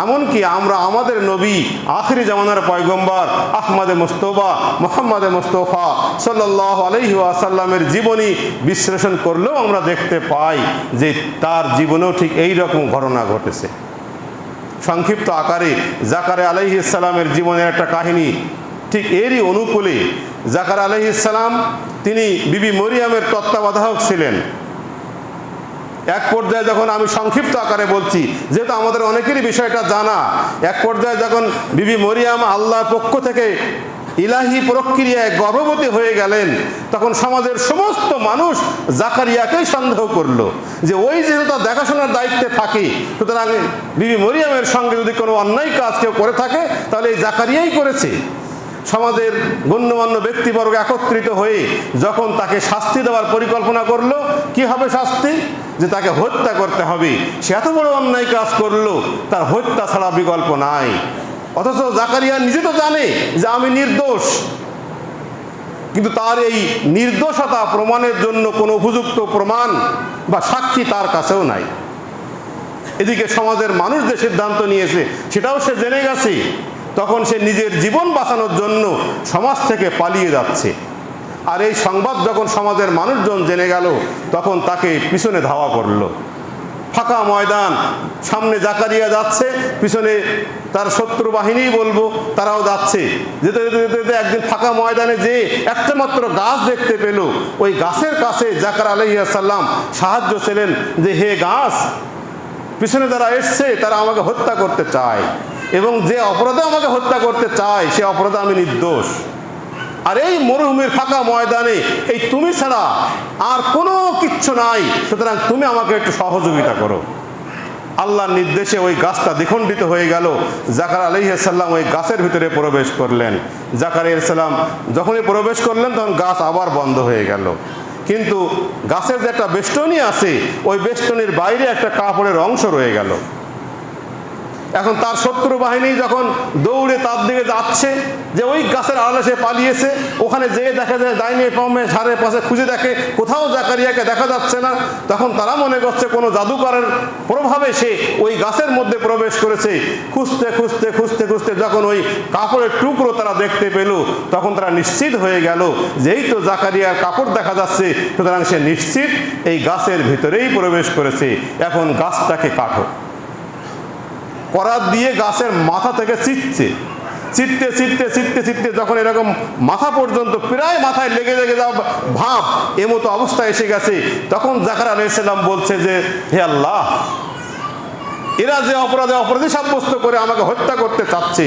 এমনকি আমরা আমাদের নবী আখিরি জামানার পয়গম্বর আহমদে মুস্তফা মুহাম্মদে মুস্তফা সাল্লাল্লাহু আলাইহি ওয়াসাল্লামের জীবনী বিশ্লেষণ করলেও আমরা দেখতে পাই যে তার জীবনেও ঠিক এই রকম ঘটনা ঘটেছে। সংক্ষিপ্ত আকারে জাকারিয়া আলাইহিস সালামের জীবনের একটা কাহিনী ঠিক এরই অনুকূলে। জাকারিয়া আলাইহিস সালাম তিনি বিবি মরিয়মের তত্ত্বাবধায়ক ছিলেন। এক পর্যায়ে যখন, আমি সংক্ষিপ্ত আকারে বলছি যেহেতু আমাদের অনেকেরই বিষয়টা জানা, এক পর্যায়ে যখন বিবি মরিয়ম আল্লাহর পক্ষ থেকে ইলাহি প্রক্রিয়ায় গর্ভবতী হয়ে গেলেন, তখন সমাজের সমস্ত মানুষ জাকারিয়াকেই সন্দেহ করলো যে ওই যেহেতু তার দেখাশোনার দায়িত্বে থাকে, সুতরাং বিবি মরিয়মের সঙ্গে যদি কোনো অন্যায় কাজ কেউ করে থাকে তাহলে এই জাকারিয়াই করেছে। সমাজের গণ্যমান্য ব্যক্তিবর্গ একত্রিত হয়ে যখন তাকে শাস্তি দেওয়ার পরিকল্পনা করলো, কি হবে শাস্তি? যে তাকে হত্যা করতে হবে। সে এত বড় অন্যায় কাজ করলো, তার হত্যা ছাড়া বিকল্প নাই। অথচ জাকারিয়া নিজে তো জানে যে আমি নির্দোষ, কিন্তু তার এই নির্দোষতা প্রমাণের জন্য কোনো উপযুক্ত প্রমাণ বা সাক্ষী তার কাছেও নাই। এদিকে সমাজের মানুষ যে সিদ্ধান্ত নিয়েছে সেটাও সে জেনে গেছে। তখন সে নিজের জীবন বাঁচানোর জন্য সমাজ থেকে পালিয়ে যাচ্ছে। আর এই সংবাদ যখন সমাজের মানুষজন জেনে গেল, তখন তাকে পিছনে ধাওয়া করলো। ফাঁকা ময়দান, সামনে জাকারিয়া যাচ্ছে, পিছনে তার শত্রু বাহিনী বলবো তারাও যাচ্ছে। যেতে যেতে যেতে যেতে একদিন ফাঁকা ময়দানে যে একটা মাত্র গাছ দেখতে পেল, ওই গাছের কাছে জাকারিয়া আলাইহিস সালাম সাহায্য ছিলেন যে হে গাছ, পিছনে যারা এসছে তারা আমাকে হত্যা করতে চায় এবং যে অপরাধে আমাকে হত্যা করতে চায় সে অপরাধে আমি নির্দোষ। আর এই মরুভূমির ফাঁকা ময়দানে এই তুমি ছাড়া আর কোনো কিচ্ছু নাই, সুতরাং তুমি আমাকে একটু সহযোগিতা করো। আল্লাহর নির্দেশে ওই গাছটা দ্বিখণ্ডিত হয়ে গেল। জাকারিয়া আলাইহিস সালাম ওই গাছের ভিতরে প্রবেশ করলেন। জাকারিয়া আলাইহিস সালাম যখনই প্রবেশ করলেন তখন গাছ আবার বন্ধ হয়ে গেল। কিন্তু গাছের যে একটা বেষ্টনী আছে, ওই বেষ্টনীর বাইরে একটা কাপড়ের অংশ রয়ে গেল। এখন তার শত্রু বাহিনী যখন দৌড়ে তার দিকে যাচ্ছে, যে ওই গাছের আড়ালে সে পালিয়েছে, ওখানে যেয়ে দেখা যায় ডাইনে বামে ধারে পাশে খুঁজে দেখে কোথাও জাকারিয়াকে দেখা যাচ্ছে না। তখন তারা মনে করছে কোনো জাদুকরের প্রভাবে সে ওই গাছের মধ্যে প্রবেশ করেছে। খুঁজতে খুঁজতে খুঁজতে খুঁজতে যখন ওই কাপড়ের টুকরো তারা দেখতে পেল, তখন তারা নিশ্চিত হয়ে গেল যেই তো জাকারিয়ার কাপড় দেখা যাচ্ছে, সুতরাং সে নিশ্চিত এই গাছের ভিতরেই প্রবেশ করেছে। এখন গাছটাকে কাটো। করাত দিয়ে গাছের মাথা থেকে চিৎতে যখন এরকম মাথা পর্যন্ত প্রায় মাথায় লেগে যাওয়া ভাব এমতো অবস্থা এসে গেছে, তখন জাকারিয়া আলাইহিস সালাম বলছে যে, হে আল্লাহ, এরা যে অপরাধী সাব্যস্ত করে আমাকে হত্যা করতে চাচ্ছে,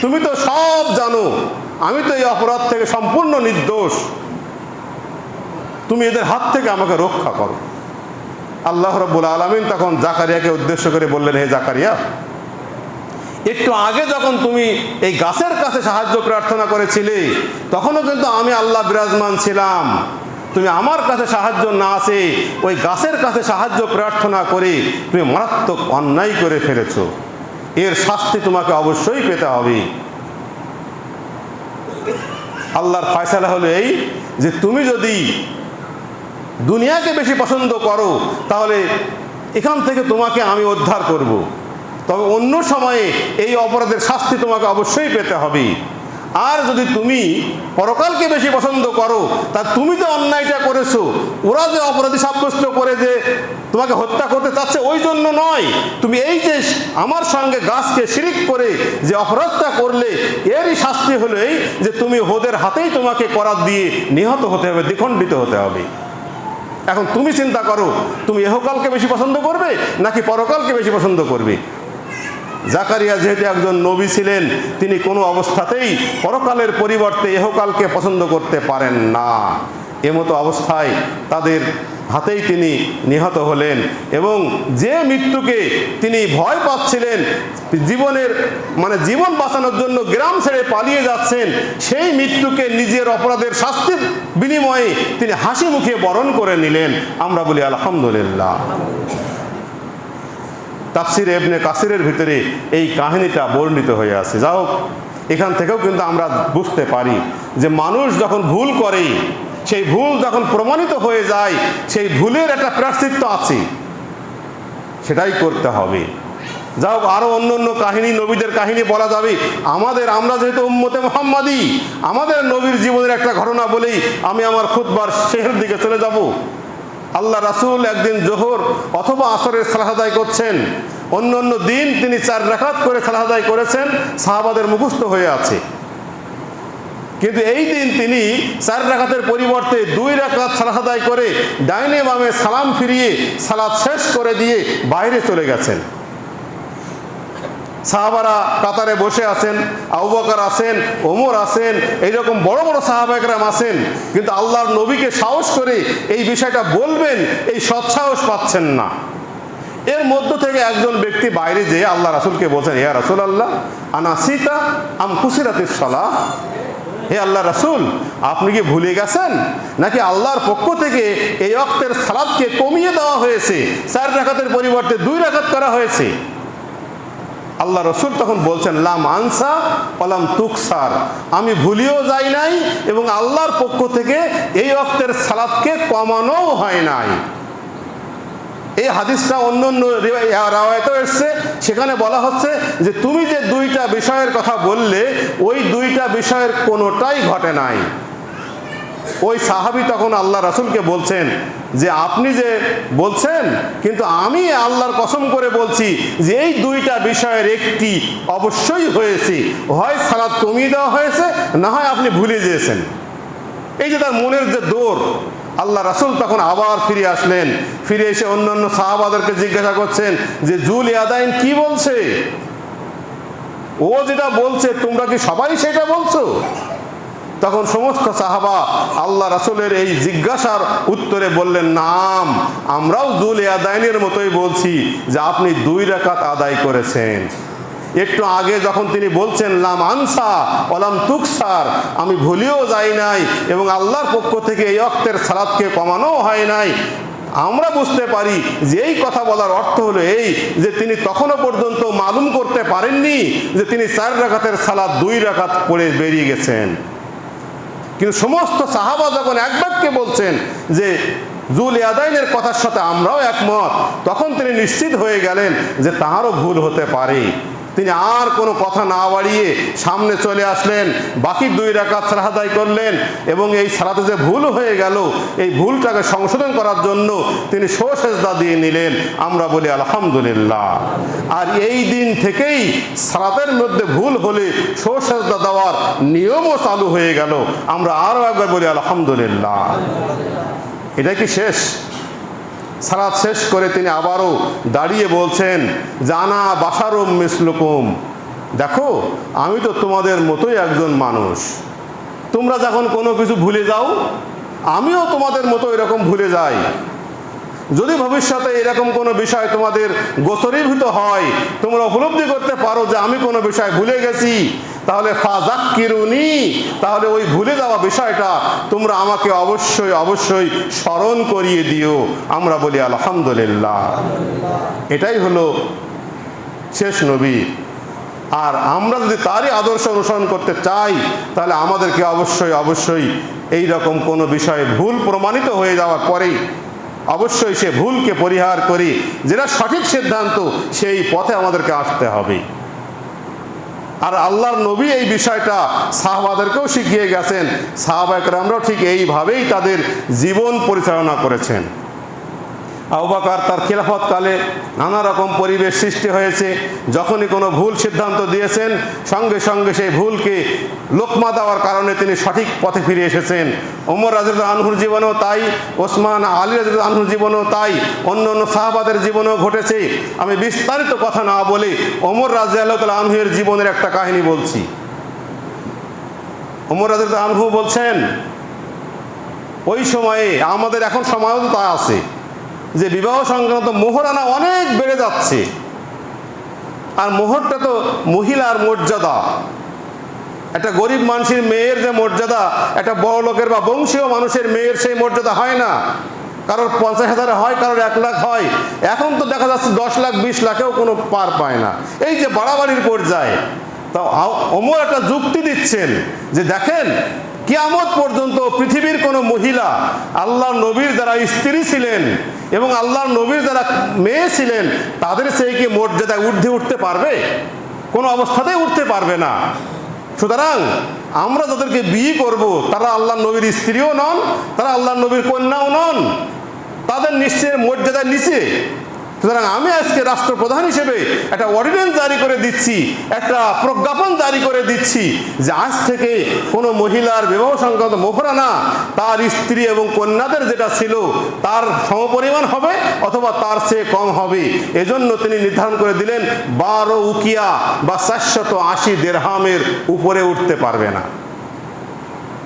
তুমি তো সব জানো, আমি তো এই অপরাধ থেকে সম্পূর্ণ নির্দোষ, তুমি এদের হাত থেকে আমাকে রক্ষা করো। আল্লাহ রাব্বুল আলামিন তখন জাকারিয়াকে উদ্দেশ্য করে বললেন, হে জাকারিয়া, একটু আগে যখন তুমি এই গাছের কাছে সাহায্য প্রার্থনা করেছিলে, তখনও কিন্তু আমি আল্লাহ বিরাজমান ছিলাম। তুমি আমার কাছে সাহায্য না আসে ওই গাছের কাছে সাহায্য প্রার্থনা করে তুমি মারাত্মক অন্যায় করে ফেলেছ, এর শাস্তি তোমাকে অবশ্যই পেতে হবে। আল্লাহর ফয়সালা হলো এই যে তুমি যদি দুনিয়াকে বেশি পছন্দ করো, তাহলে এখান থেকে তোমাকে আমি উদ্ধার করব, তবে অন্য সময়ে এই অপরাধের শাস্তি তোমাকে অবশ্যই পেতে হবে। আর যদি তুমি পরকালকে বেশি পছন্দ করো, তা তুমি যে অন্যায়টা করেছো, ওরা যে অপরাধী সাব্যস্ত করে যে তোমাকে হত্যা করতে চাচ্ছে, ওই জন্য নয়, তুমি এই যে আমার সঙ্গে গাছকে শিরিক করে যে অপরাধটা করলে, এরই শাস্তি হলো এই যে তুমি ওদের হাতেই তোমাকে করাত দিয়ে নিহত হতে হবে, দ্বিখণ্ডিত হতে হবে। এখন তুমি চিন্তা করো, তুমি ইহকালকে বেশি পছন্দ করবে নাকি পরকালকে বেশি পছন্দ করবে? জাকারিয়া যেহেতু একজন নবী ছিলেন, তিনি কোনো অবস্থাতেই পরকালের পরিবর্তে ইহকালকে পছন্দ করতে পারেন না। এমতো অবস্থায় তাদের হাতেই তিনি নিহত হলেন। এবং যে মৃত্যুকে তিনি ভয় পাচ্ছিলেন, জীবন বাঁচানোর জন্য গ্রাম ছেড়ে পালিয়ে যাচ্ছেন, সেই মৃত্যুকে নিজের অপরাধের শাস্তির বিনিময়ে তিনি হাসি মুখে বরণ করে নিলেন। আমরা বলি আলহামদুলিল্লাহ। তাফসিরে ইবনে কাসিরের ভিতরে এই কাহিনীটা বর্ণিত হয়ে আছে। যাই হোক, এখান থেকেও কিন্তু আমরা বুঝতে পারি যে মানুষ যখন ভুল করে, সেই ভুল যখন প্রমাণিত হয়ে যায়, সেই ভুলের একটা প্রায়শ্চিত্ত আছে, সেটাই করতে হবে। যাই হোক, আরও অন্য অন্য কাহিনী, নবীদের কাহিনী বলা যাবে। আমরা যেহেতু উম্মতে মুহাম্মাদি, আমাদের নবীর জীবনের একটা ঘটনা বলেই আমি আমার খুতবার শেষের দিকে চলে যাব। আল্লাহ রাসূল একদিন জোহর অথবা আসরের সালাত আদায় করছেন। অন্য অন্য দিন তিনি 4 রাকাত করে সালাত আদায় করেছেন, সাহাবাদের মুখস্থ হয়ে আছে। কিন্তু এই দিন তিনি 4 রাকাতের পরিবর্তে 2 রাকাত সালাত আদায় করে ডাইনে বামে সালাম ফিরিয়ে সালাত শেষ করে দিয়ে বাইরে চলে গেছেন। সাহাবারা কাতারে বসে আছেন, আবু বকর আছেন, ওমর আছেন, এইরকম বড় বড় সাহাবা একরাম আছেন, কিন্তু আল্লাহর নবীকে সাহস করে এই বিষয়টা বলবেন এই সৎসাহস পাচ্ছেন না। এর মধ্য থেকে একজন ব্যক্তি বাইরে যেয়ে আল্লাহ রাসূলকে বলছেন, ইয়া রাসূলুল্লাহ, আনাসিতা আম কুসিরাতিস সালাহ, হে আল্লাহ রাসূল, আপনি কি ভুলে গেছেন নাকি আল্লাহর পক্ষ থেকে এই ওয়াক্তের সালাতকে কমিয়ে দেওয়া হয়েছে, 4 রাকাতের পরিবর্তে 2 রাকাত করা হয়েছে? আল্লাহ রসুল তখন বলছেন, লাম আনসা ওয়ালাম তুকসার, আমি ভুলিও যাই নাই এবং আল্লাহর পক্ষ থেকে এই ওয়াক্তের সালাতকে কমানোও হয় নাই। এই হাদিসটা অন্য অন্য রাওয়ায়াতেও এসেছে, সেখানে বলা হচ্ছে যে তুমি যে 2টা বিষয়ের কথা বললে, ওই 2টা বিষয়ের কোনোটাই ঘটে নাই। ওই সাহাবী তখন আল্লাহ রাসূলকে বলছেন যে আপনি যে বলছেন, কিন্তু আমি আল্লাহর কসম করে বলছি যে এই 2টা বিষয়ের একটি অবশ্যই হয়েছে, হয় সালাত কমিয়ে দেওয়া হয়েছে, না হয় আপনি ভুলে গিয়েছেন। এই যে তার মনের যে দৌড়, আল্লাহ রাসূল তখন আবার ফিরে আসলেন। ফিরে এসে অন্যান্য সাহাবাদেরকে জিজ্ঞাসা করছেন যে জুল ইয়াদাইন কি বলছে? ও যেটা বলছে তোমরা কি সবাই সেটা বলছো? তখন সমস্ত সাহাবা আল্লাহ রাসূলের এই জিজ্ঞাসার উত্তরে বললেন, নাম, আমরাও জুল ইয়াদাইনের মতোই বলছি যে আপনি 2 রাকাত আদায় করেছেন। একটু আগে যখন তিনি বলছেন লাম আনসা ওয়ালাম তুকসার, আমি ভুলেও যাই নাই এবং আল্লাহর পক্ষ থেকে এই ওয়াক্তের সালাতকে কমানো হয় নাই, আমরা বুঝতে পারি যে এই কথা বলার অর্থ হলো এই যে তিনি তখনও পর্যন্ত মালুম করতে পারেননি যে তিনি 4 রাকাতের সালাত 2 রাকাত পড়ে বেরিয়ে গেছেন। কিন্তু সমস্ত সাহাবা যখন এক বাক্যে বলছেন যে জুল ইয়াদাইনের কথার সাথে আমরাও একমত, তখন তিনি নিশ্চিত হয়ে গেলেন যে তাহারও ভুল হতে পারে। তিনি আর কোনো কথা না বাড়িয়ে সামনে চলে আসলেন, বাকি 2 রাকাত সালাত আদায় করলেন এবং এই সালাতে যে ভুল হয়ে গেল এই ভুলটাকে সংশোধন করার জন্য তিনি সেজদা দিয়ে নিলেন। আমরা বলি আলহামদুলিল্লাহ। আর এই দিন থেকেই সালাতের মধ্যে ভুল হলে সেজদা দেওয়ার নিয়মও চালু হয়ে গেল। আমরা আরও একবার বলি আলহামদুলিল্লাহ। এটা কি শেষ? সালাত শেষ করে তিনি আবারও দাঁড়িয়ে বলছেন, জানা বাশারুম মিসলুকুম, দেখো আমি তো তোমাদের মতোই একজন মানুষ। তোমরা যখন কোনো কিছু ভুলে যাও আমিও তোমাদের মতো এরকম ভুলে যাই। যদি ভবিষ্যতে এরকম কোনো বিষয় তোমাদের গোচরীভূত হয়, তোমরা উপলব্ধি করতে পারো যে আমি কোনো বিষয় ভুলে গেছি, তাহলে ফাযাক্কিরুনি, তাহলে ওই ভুলে যাওয়া বিষয়টা তোমরা আমাকে অবশ্যই অবশ্যই স্মরণ করিয়ে দিও। আমরা বলি আলহামদুলিল্লাহ। এটাই হলো শেষ নবী। আর আমরা যদি তারই আদর্শ অনুসরণ করতে চাই তাহলে আমাদেরকে অবশ্যই অবশ্যই এই রকম কোনো বিষয়ে ভুল প্রমাণিত হয়ে যাওয়ার পরেই অবশ্যই সে ভুলকে পরিহার করে যেটা সঠিক সিদ্ধান্ত সেই পথে আমাদেরকে আসতে হবে। আর আল্লাহর নবী এই বিষয়টা সাহাবাদেরকেও শিখিয়ে গেছেন। সাহাবা একরামরাও ঠিক এইভাবেই তাদের জীবন পরিচালনা করেছেন। আবু বকর তার খিলাফতকালে নানা রকম পরিবেশ সৃষ্টি হয়েছে। যখনই কোনো ভুল সিদ্ধান্ত দিয়েছেন সঙ্গে সঙ্গে সেই ভুলকে লোকমা দেওয়ার কারণে তিনি সঠিক পথে ফিরে এসেছেন। ওমর রাদিয়াল্লাহু আনহুর জীবনেও তাই, ওসমান আলী রাদিয়াল্লাহু আনহুর জীবনেও তাই, অন্য অন্য সাহাবাদের জীবনেও ঘটেছে। আমি বিস্তারিত কথা না বলে ওমর রাদিয়াল্লাহু আনহুর জীবনের একটা কাহিনী বলছি। ওমর রাদিয়াল্লাহু আনহু বলছেন, ওই সময়ে আমাদের এখন সময়ও তো তা আছে যে বিবাহ সংক্রান্ত মোহরানা অনেক বেড়ে যাচ্ছে। আর মোহরটা তো মহিলার মর্যাদা, একটা গরিব মানুষের মেয়ের যে মর্যাদা একটা বড় লোকের বা বংশীয় মানুষের মেয়ের সেই মর্যাদা হয় না। কারোর 50,000 হয়, কারোর 1 লাখ হয়। এখন তো দেখা যাচ্ছে 10 লাখ 20 লাখেও কোনো পার পায় না। এই যে বাড়াবাড়ির পর্যায়ে, তা ওমর একটা যুক্তি দিচ্ছেন যে দেখেন কিয়ামত পর্যন্ত পৃথিবীর কোনো মহিলা আল্লাহর নবীর যারা স্ত্রী ছিলেন এবং আল্লাহর নবীর যারা মেয়ে ছিলেন তাদের সেই কি মর্যাদায় ঊর্ধ্বে উঠতে পারবে? কোনো অবস্থাতেই উঠতে পারবে না। সুতরাং আমরা যাদেরকে বিয়ে করব তারা আল্লাহর নবীর স্ত্রীও নন, তারা আল্লাহর নবীর কন্যাও নন, তাদের নিশ্চয় মর্যাদার নিচে। সুতরাং আমি আজকে রাষ্ট্রপ্রধান হিসেবে একটা অর্ডিন্যান্স জারি করে দিচ্ছি, একটা প্রজ্ঞাপন জারি করে দিচ্ছি যে আজ থেকে কোনো মহিলার বিবাহ সংক্রান্ত মোহরানা তার স্ত্রী এবং কন্যাদের যেটা ছিল তার সমপরিমাণ হবে অথবা তার চেয়ে কম হবে। এজন্য তিনি নির্ধারণ করে দিলেন 12 উকিয়া বা 480 দিরহামের উপরে উঠতে পারবে না।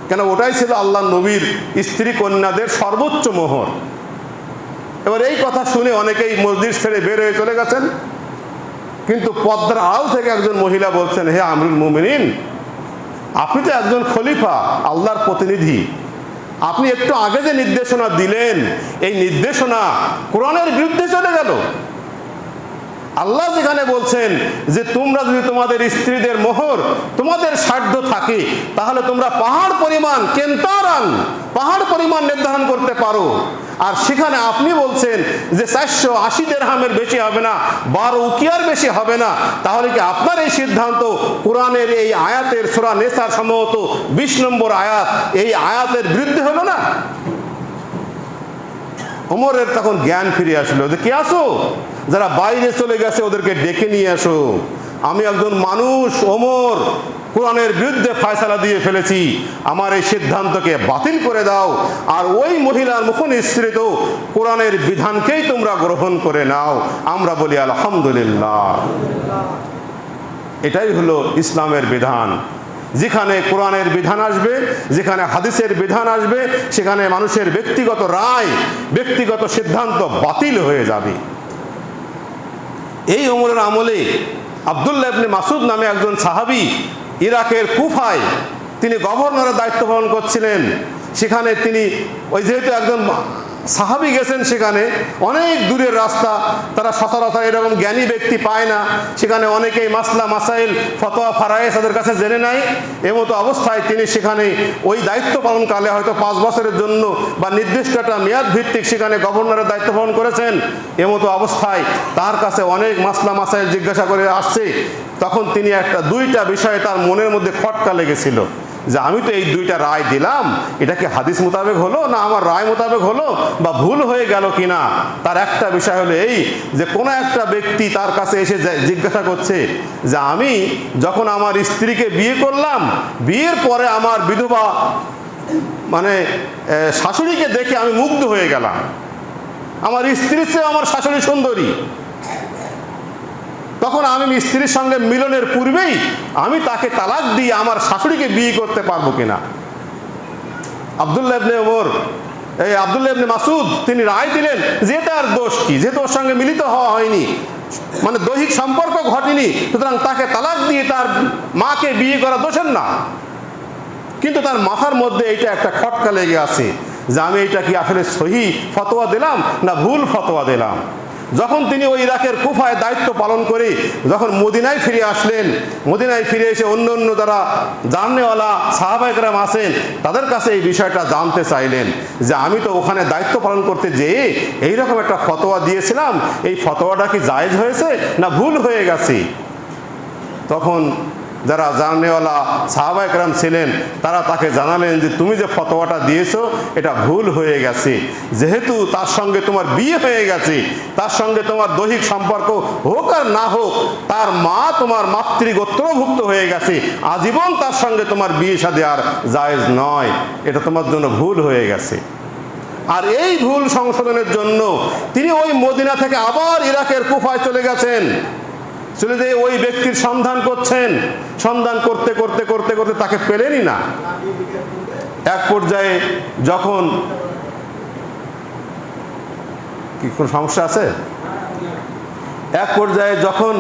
কেন? ওটাই ছিল আল্লাহর নবীর স্ত্রী কন্যাদের সর্বোচ্চ মোহর। এবার এই কথা শুনে অনেকেই মসজিদ ছেড়ে বের হয়ে চলে গেছেন। কিন্তু পর্দার আড়াল থেকে একজন মহিলা বলছেন, হে আমিরুল মুমিনিন, আপনি তো একজন খলিফা, আল্লাহর প্রতিনিধি, আপনি একটু আগে যে নির্দেশনা দিলেন এই নির্দেশনা কোরআনের বিরুদ্ধে চলে গেল। আল্লাহ যেখানে বলছেন যে তোমরা যদি তোমাদের স্ত্রীদের মোহর তোমাদের সাধ্য থাকে তাহলে তোমরা পাহাড় পরিমাণ কেন্তারান পাহাড় পরিমাণ নির্ধারণ করতে পারো, আর সেখানে আপনি বলছেন যে 480 দিরহামের বেশি হবে না, 12 উকিয়ার বেশি হবে না, তাহলে কি আপনার এই সিদ্ধান্ত কোরআনের এই আয়াতের সূরা নিসার সম্ভবত 20 নম্বর আয়াত, এই আয়াতের বিরুদ্ধে হলো না? ওমরের তখন জ্ঞান ফিরে আসলো যে কে আসো, যারা বাইরে চলে গেছে ওদেরকে ডেকে নিয়ে আসো। আমি একজন মানুষ ওমর, কোরআনের বিরুদ্ধে ফয়সালা দিয়ে ফেলেছি, আমার এই সিদ্ধান্তকে বাতিল করে দাও, আর ওই মহিলার মুখনিসৃত কোরআনের বিধানকেই তোমরা গ্রহণ করে নাও। আমরা বলি আলহামদুলিল্লাহ। এটাই হলো ইসলামের বিধান। যেখানে কোরআনের বিধান আসবে, যেখানে হাদিসের বিধান আসবে, সেখানে মানুষের ব্যক্তিগত রায়, ব্যক্তিগত সিদ্ধান্ত বাতিল হয়ে যাবে। এই ওমরের আমলে আব্দুল্লাহ ইবনে মাসউদ নামে একজন সাহাবী ইরাকের কুফায় তিনি গভর্নরের দায়িত্ব পালন করছিলেন। সেখানে তিনি যেহেতু একজন সাহাবী গেছেন সেখানে, অনেক দূরের রাস্তা, তারা সচরাচর এরকম জ্ঞানী ব্যক্তি পায় না, সেখানে অনেকেই মাসলা মাসাইল ফতোয়া ফারায়েজ তাদের কাছে জেনে নেয়। এমতো অবস্থায় তিনি সেখানে ওই দায়িত্ব পালনকালে হয়তো 5 বছরের জন্য বা নির্দিষ্ট একটা মেয়াদ ভিত্তিক সেখানে গভর্নরের দায়িত্ব পালন করেছেন। এমতো অবস্থায় তার কাছে অনেক মাসলা মাসাইল জিজ্ঞাসা করে আসছে। তখন তিনি দুইটা বিষয়ে তার মনের মধ্যে খটকা লেগেছিল যে আমি তো এই দুইটা রায় দিলাম, এটা কি হাদিস মোতাবেক হলো না আমার রায় মোতাবেক হলো বা ভুল হয়ে গেল কিনা। তার একটা বিষয় হলো এই যে কোনো একটা ব্যক্তি তার কাছে এসে জিজ্ঞাসা করছে যে আমি যখন আমার স্ত্রীকে বিয়ে করলাম, বিয়ের পরে আমার বিধবা মানে শাশুড়িকে দেখে আমি মুগ্ধ হয়ে গেলাম, আমার স্ত্রীর চেয়ে আমার শাশুড়ি সুন্দরী, তখন আমি স্ত্রীর সঙ্গে মিলনের পূর্বেই আমি তাকে তালাক দিয়ে আমার শাশুড়িকে বিয়ে করতে পারবো কিনা। আব্দুল্লাহ ইবনে মাসুদ তিনি রায় দিলেন যে এটার দোষ কি, যেহেতু ওর সঙ্গে মিলিত হওয়া হয়নি, মানে দৈহিক সম্পর্ক ঘটেনি, সুতরাং তাকে তালাক দিয়ে তার মাকে বিয়ে করা দোষের না। কিন্তু তার মাথার মধ্যে এইটা একটা খটকা লেগে আছে যে আমি এইটা কি আসলে সহি ফতোয়া দিলাম না ভুল ফতোয়া দিলাম। যখন তিনি ওই ইরাকের কুফায় দায়িত্ব পালন করে যখন মদিনায় ফিরে আসলেন, মদিনায় ফিরে এসে অন্য যারা জাননেওয়ালা সাহাবায়ে কেরাম আছেন তাদের কাছে এই বিষয়টা জানতে চাইলেন যে আমি তো ওখানে দায়িত্ব পালন করতে যেয়ে এইরকম একটা ফতোয়া দিয়েছিলাম, এই ফতোয়াটা কি জায়েজ হয়েছে না ভুল হয়ে গেছে। তখন যারা জাননেওয়ালা সাহাবায়ে কেরাম ছিলেন তারা তাকে জানালেন যে তুমি যে ফতোয়াটা দিয়েছো এটা ভুল হয়ে গেছে, যেহেতু তার সঙ্গে তোমার বিয়ে হয়ে গেছে, তার সঙ্গে তোমার দৈহিক সম্পর্ক হোক আর না হোক, তার মা তোমার মাতৃগোত্রভুক্ত হয়ে গেছে, আজীবন তার সঙ্গে তোমার বিয়ে শাদী আর জায়েজ নয়, এটা তোমার জন্য ভুল হয়ে গেছে। আর এই ভুল সংশোধনের জন্য তিনি ওই মদিনা থেকে আবার ইরাকের কুফায় চলে গেছেন, চলে যেয়ে ওই ব্যক্তির সন্ধান করছেন, সন্ধান করতে করতে করতে করতে তাকে পেলেনই না। এক পর্যায়ে যখন কি কোনো সমস্যা আছে, এক পর্যায়ে যখন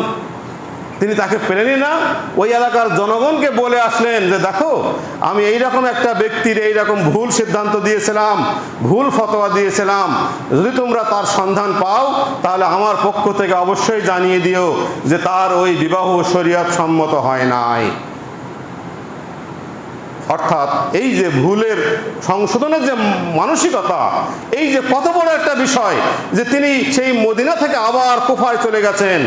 তিনি তাকে পেলেনই না, ওই এলাকার জনগণকে বলে আসলেন যে দেখো আমি এইরকম একটা ব্যক্তির এইরকম ভুল সিদ্ধান্ত দিয়েছিলাম, ভুল ফতোয়া দিয়েছিলাম, যদি তোমরা তার সন্ধান পাও তাহলে আমার পক্ষ থেকে অবশ্যই জানিয়ে দিও যে তার ওই বিবাহ শরীয়ত সম্মত হয় নাই। অর্থাৎ এই যে ভুলের সংশোধনের যে মানসিকতা, এই যে কত বড় একটা বিষয় যে তিনি সেই মদিনা থেকে আবার কুফায় চলে গেছেন।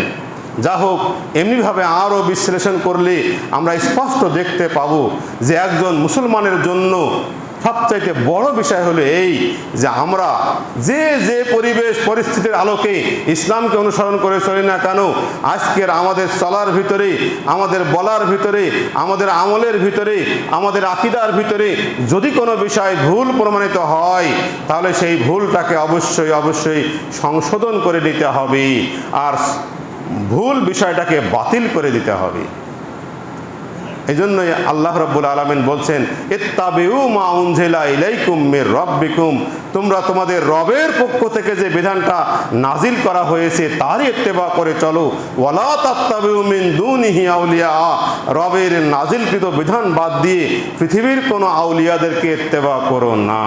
যা হোক, এমনিভাবে আরও বিশ্লেষণ করলে আমরা স্পষ্ট দেখতে পাবো যে একজন মুসলমানের জন্য সবচাইতে বড় বিষয় হলো এই যে আমরা যে যে পরিবেশ পরিস্থিতির আলোকে ইসলামকে অনুসরণ করে চলি না কেন, আজকের আমাদের চলার ভিতরে, আমাদের বলার ভিতরে, আমাদের আমলের ভিতরে, আমাদের আকীদার ভিতরে যদি কোনো বিষয় ভুল প্রমাণিত হয় তাহলে সেই ভুলটাকে অবশ্যই অবশ্যই সংশোধন করে নিতে হবে আর ভুল বিষয়টাকে বাতিল করে দিতে হবে। এই জন্যই আল্লাহ রাব্বুল আলামিন বলছেন ইত্তাবিউ মা উনজিলা ইলাইকুম মির রাব্বিকুম, তোমরা তোমাদের রবের পক্ষ থেকে যে বিধানটা নাজিল করা হয়েছে তারই ইত্তেবা করে চলো। ওয়ালা তাত্তাবিউ মিন দুনিহি আউলিয়া, রবের নাজিলকৃত বিধান বাদ দিয়ে পৃথিবীর কোনো আউলিয়াদেরকে ইত্তেবা করো না।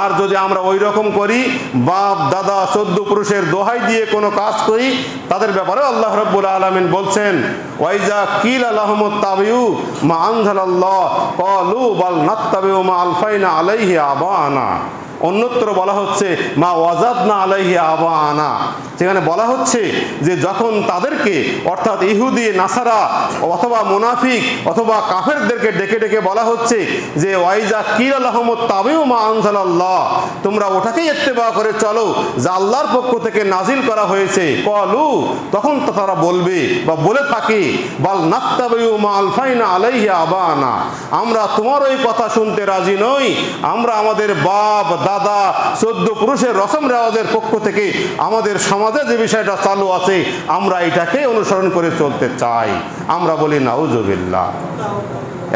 আর যদি আমরা ওই রকম করি, বাপ দাদা 14 পুরুষের দোহাই দিয়ে কোনো কাজ করি, তাদের ব্যাপারে আল্লাহ রাব্বুল আলামিন বলছেন ওয়াইজা কিলা লাহুমুত তাবিউ মা আনজালাল্লাহ ক্বালু বাল নাত্তাবিউ মা আলফাইনা আলাইহি আবানা। অন্যত্র বলা হচ্ছে মা ওয়াজাদনা আলাইহি আবানা, সেখানে বলা হচ্ছে যে যখন তাদেরকে অর্থাৎ ইহুদি নাসারা অথবা মুনাফিক অথবা কাফেরদেরকে ডেকে ডেকে বলা হচ্ছে যে ওয়াইজা কিলা লাহুমুত তাবিউ মা আনজালাল্লাহ, তোমরা ওটাকেই ইত্তেবা করে চলো যা আল্লাহর পক্ষ থেকে নাজিল করা হয়েছে। ক্বালু, তখন তো তারা বলবে বা বলে থাকে বাল নাত্তাবিউ মা আলফাইনা আলাইহি আবানা, আমরা তোমার ওই কথা শুনতে রাজি নই, আমরা আমাদের বাপ দাদা 14 পুরুষের রসম রেওয়াজের পক্ষ থেকে আমাদের সমাজে যে বিষয়টা চালু আছে আমরা এটাকে অনুসরণ করে চলতে চাই। আমরা বলি নাউজুবিল্লাহ।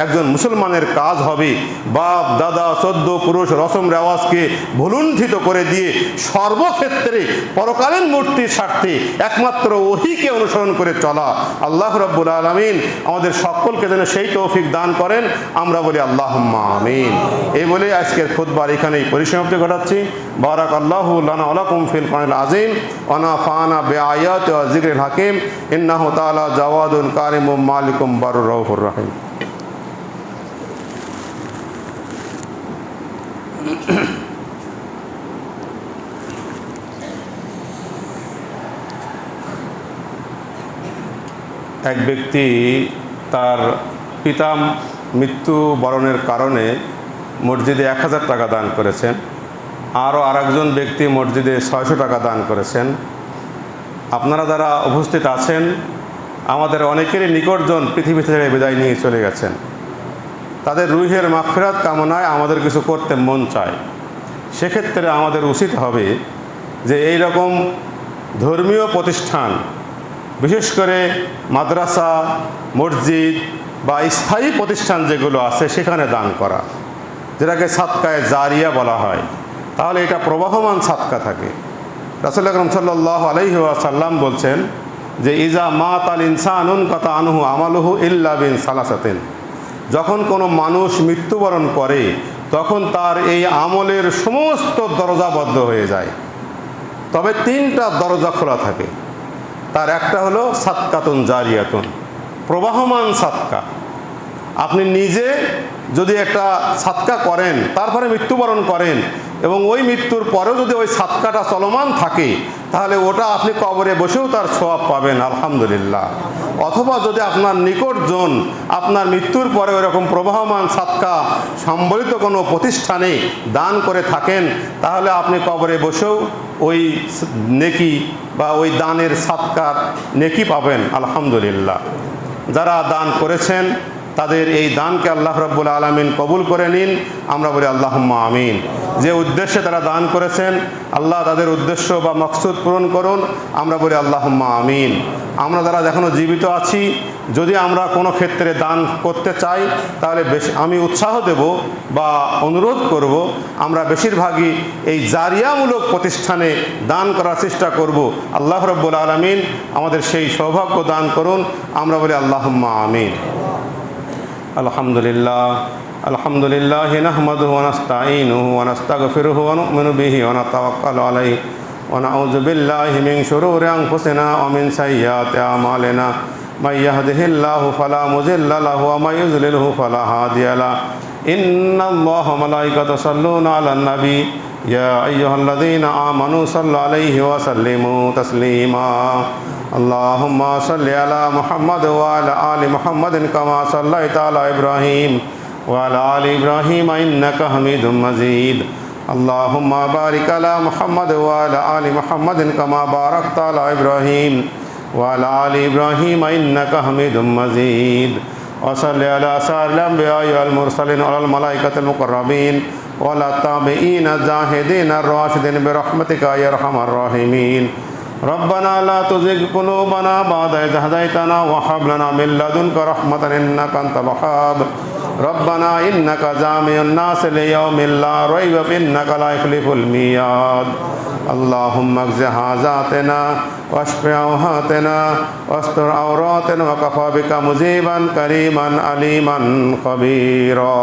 একজন মুসলমানের কাজ হবে বাপ দাদা চোদ্দ পুরুষ রসম রেওয়াজকে ভুলুণ্ঠিত করে দিয়ে সর্বক্ষেত্রে পরকালীন মূর্তির স্বার্থে একমাত্র ওহীকে অনুসরণ করে চলা। আল্লাহ রাব্বুল আলামিন আমাদের সকলকে যেন সেই তৌফিক দান করেন, আমরা বলি আল্লাহুম্মা আমিন। এই বলে আজকের খুতবার এখানেই পরিসমাপ্তি ঘটাচ্ছি। বারাকাল্লাহু লানা ওয়া লাকুম ফিল কোরআনিল আযীম ওয়া নাফা'না বিআয়াতি ওয়া যিকরিল হাকীম ইন্নাহু তাআলা জাওয়াদুন কারিমুম মালিকুম বারুর রাউফুর রাহিম। এক ব্যক্তি তার পিতা মৃত্যুবরণের কারণে মসজিদে 1000 টাকা দান করেছেন। আরও আরেকজন ব্যক্তি মসজিদে 600 টাকা দান করেছেন। আপনারা যারা উপস্থিত আছেন, আমাদের অনেকেরই নিকটজন পৃথিবী থেকে বিদায় নিয়ে চলে গেছেন। তাদের রুহের মাগফিরাত কামনায় আমাদের কিছু করতে মন চায়। সেক্ষেত্রে আমাদের উচিত হবে যে এই রকম ধর্মীয় প্রতিষ্ঠান, বিশেষ করে মাদ্রাসা, মসজিদ বা স্থায়ী প্রতিষ্ঠান যেগুলো আছে সেখানে দান করা, যেটাকে সাদকায়ে জারিয়া বলা হয়। তাহলে এটা প্রবাহমান সাদকা থাকে। রাসূল আকরাম সাল্লাল্লাহু আলাইহি ওয়াসাল্লাম বলছেন যে ইজা মাতাল ইনসানুন কাতা আনহু আমালুহু ইল্লা বিন সালাসাতিন, যখন কোনো মানুষ মৃত্যুবরণ করে তখন তার এই আমলের সমস্ত দরজা বন্ধ হয়ে যায়, তবে 3টা দরজা খোলা থাকে। তার একটা হলো সাদকাতুন জারিয়াতুন, প্রবাহমান সাদকা। আপনি নিজে যদি একটা সাদকা করেন, তারপরে মৃত্যুবরণ করেন এবং ওই মৃত্যুর পরেও যদি ওই সাদকাটা চলমান থাকে, তাহলে ওটা আপনি কবরে বসেও তার সওয়াব পাবেন, আলহামদুলিল্লাহ। অথবা যদি আপনার নিকটজন আপনার মৃত্যুর পরে ওইরকম প্রবাহমান সাদকা সম্বলিত কোনো প্রতিষ্ঠানে দান করে থাকেন, তাহলে আপনি কবরে বসেও ওই নেকি বা ওই দানের সাদকার নেকি পাবেন, আলহামদুলিল্লাহ। যারা দান করেছেন তাদের এই দানকে আল্লাহ রাব্বুল আলামিন কবুল করে নিন, আমরা বলি আল্লাহুম্মা আমিন। যে উদ্দেশ্যে তারা দান করেছেন, আল্লাহ তাদের উদ্দেশ্য বা মকসুদ পূরণ করুন, আমরা বলি আল্লাহুম্মা আমিন। আমরা যারা এখনও জীবিত আছি, যদি আমরা কোনো ক্ষেত্রে দান করতে চাই, তাহলে আমি উৎসাহ দেব বা অনুরোধ করব, আমরা বেশিরভাগই এই জারিয়ামূলক প্রতিষ্ঠানে দান করার চেষ্টা করব। আল্লাহ রাব্বুল আলামিন আমাদের সেই সৌভাগ্য দান করুন, আমরা বলি আল্লাহুম্মা আমিন। আলহামদুলিল্লাহ আলহামদুলিল্লাহি নাহমাদুহু ওয়া নাস্তাঈনুহু ওয়া নাস্তাগফিরুহু ওয়া নু'মিনু বিহি ওয়া নাতাওয়াক্কালু আলাইহি ওয়া নাউযু বিল্লাহি মিন শুরুরি আনফুসিনা ওয়া মিন সাইয়্যাতি আ'মালিনা মান ইয়াহদিহিল্লাহু ফালা মুযিল্লা লাহু ওয়া মান ইউযলিলহু ফালা হাদিয়া লাহু। ইন্নাল্লাহা ওয়া মালাইকাতাহু ইউসাল্লুনা আলান নাবী ইয়া আইয়ুহাল্লাযীনা আমানু সাল্লু আলাইহি ওয়া সাল্লিমু তাসলিমা। আল্লাহুম্মা সাল্লি আলা মুহাম্মাদ ওয়া আলা আলি মুহাম্মাদিন কামা সাল্লাইতা আলা ইব্রাহিম ওয়া আলা আলি ইব্রাহিম ইন্নাকা হামিদুম মাজিদ। আল্লাহুম্মা বারিক আলা মুহাম্মাদ ওয়া আলা আলি মুহাম্মাদিন কামা বারাকতা আলা ইব্রাহিম ওয়া আলা আলি ইব্রাহিম ইন্নাকা হামিদুম মাজিদ। ওয়া সাল্লি আলা সাইয়্যিদিল আমবিয়া'i ওয়াল মুরসালিন ওয়া আলাল মালাইকাতিল মুকাররামিন ওয়া আলা তাবিঈনা জাহিদিনা রাশিদিন বিরহমাতিকা ইয়া আরহামার রাহিমিন। ربنا لا تزغ قلوبنا بعد إذ هديتنا وهب لنا من لدنك رحمة إنك أنت الوهاب. ربنا إنك جامع الناس ليوم لا ريب فيه إنك لا يخلف الميعاد. اللهم اجز حاجاتنا واشف أوهاتنا واستر عوراتنا وكفى بك مجيبا كريما عليما خبيرا.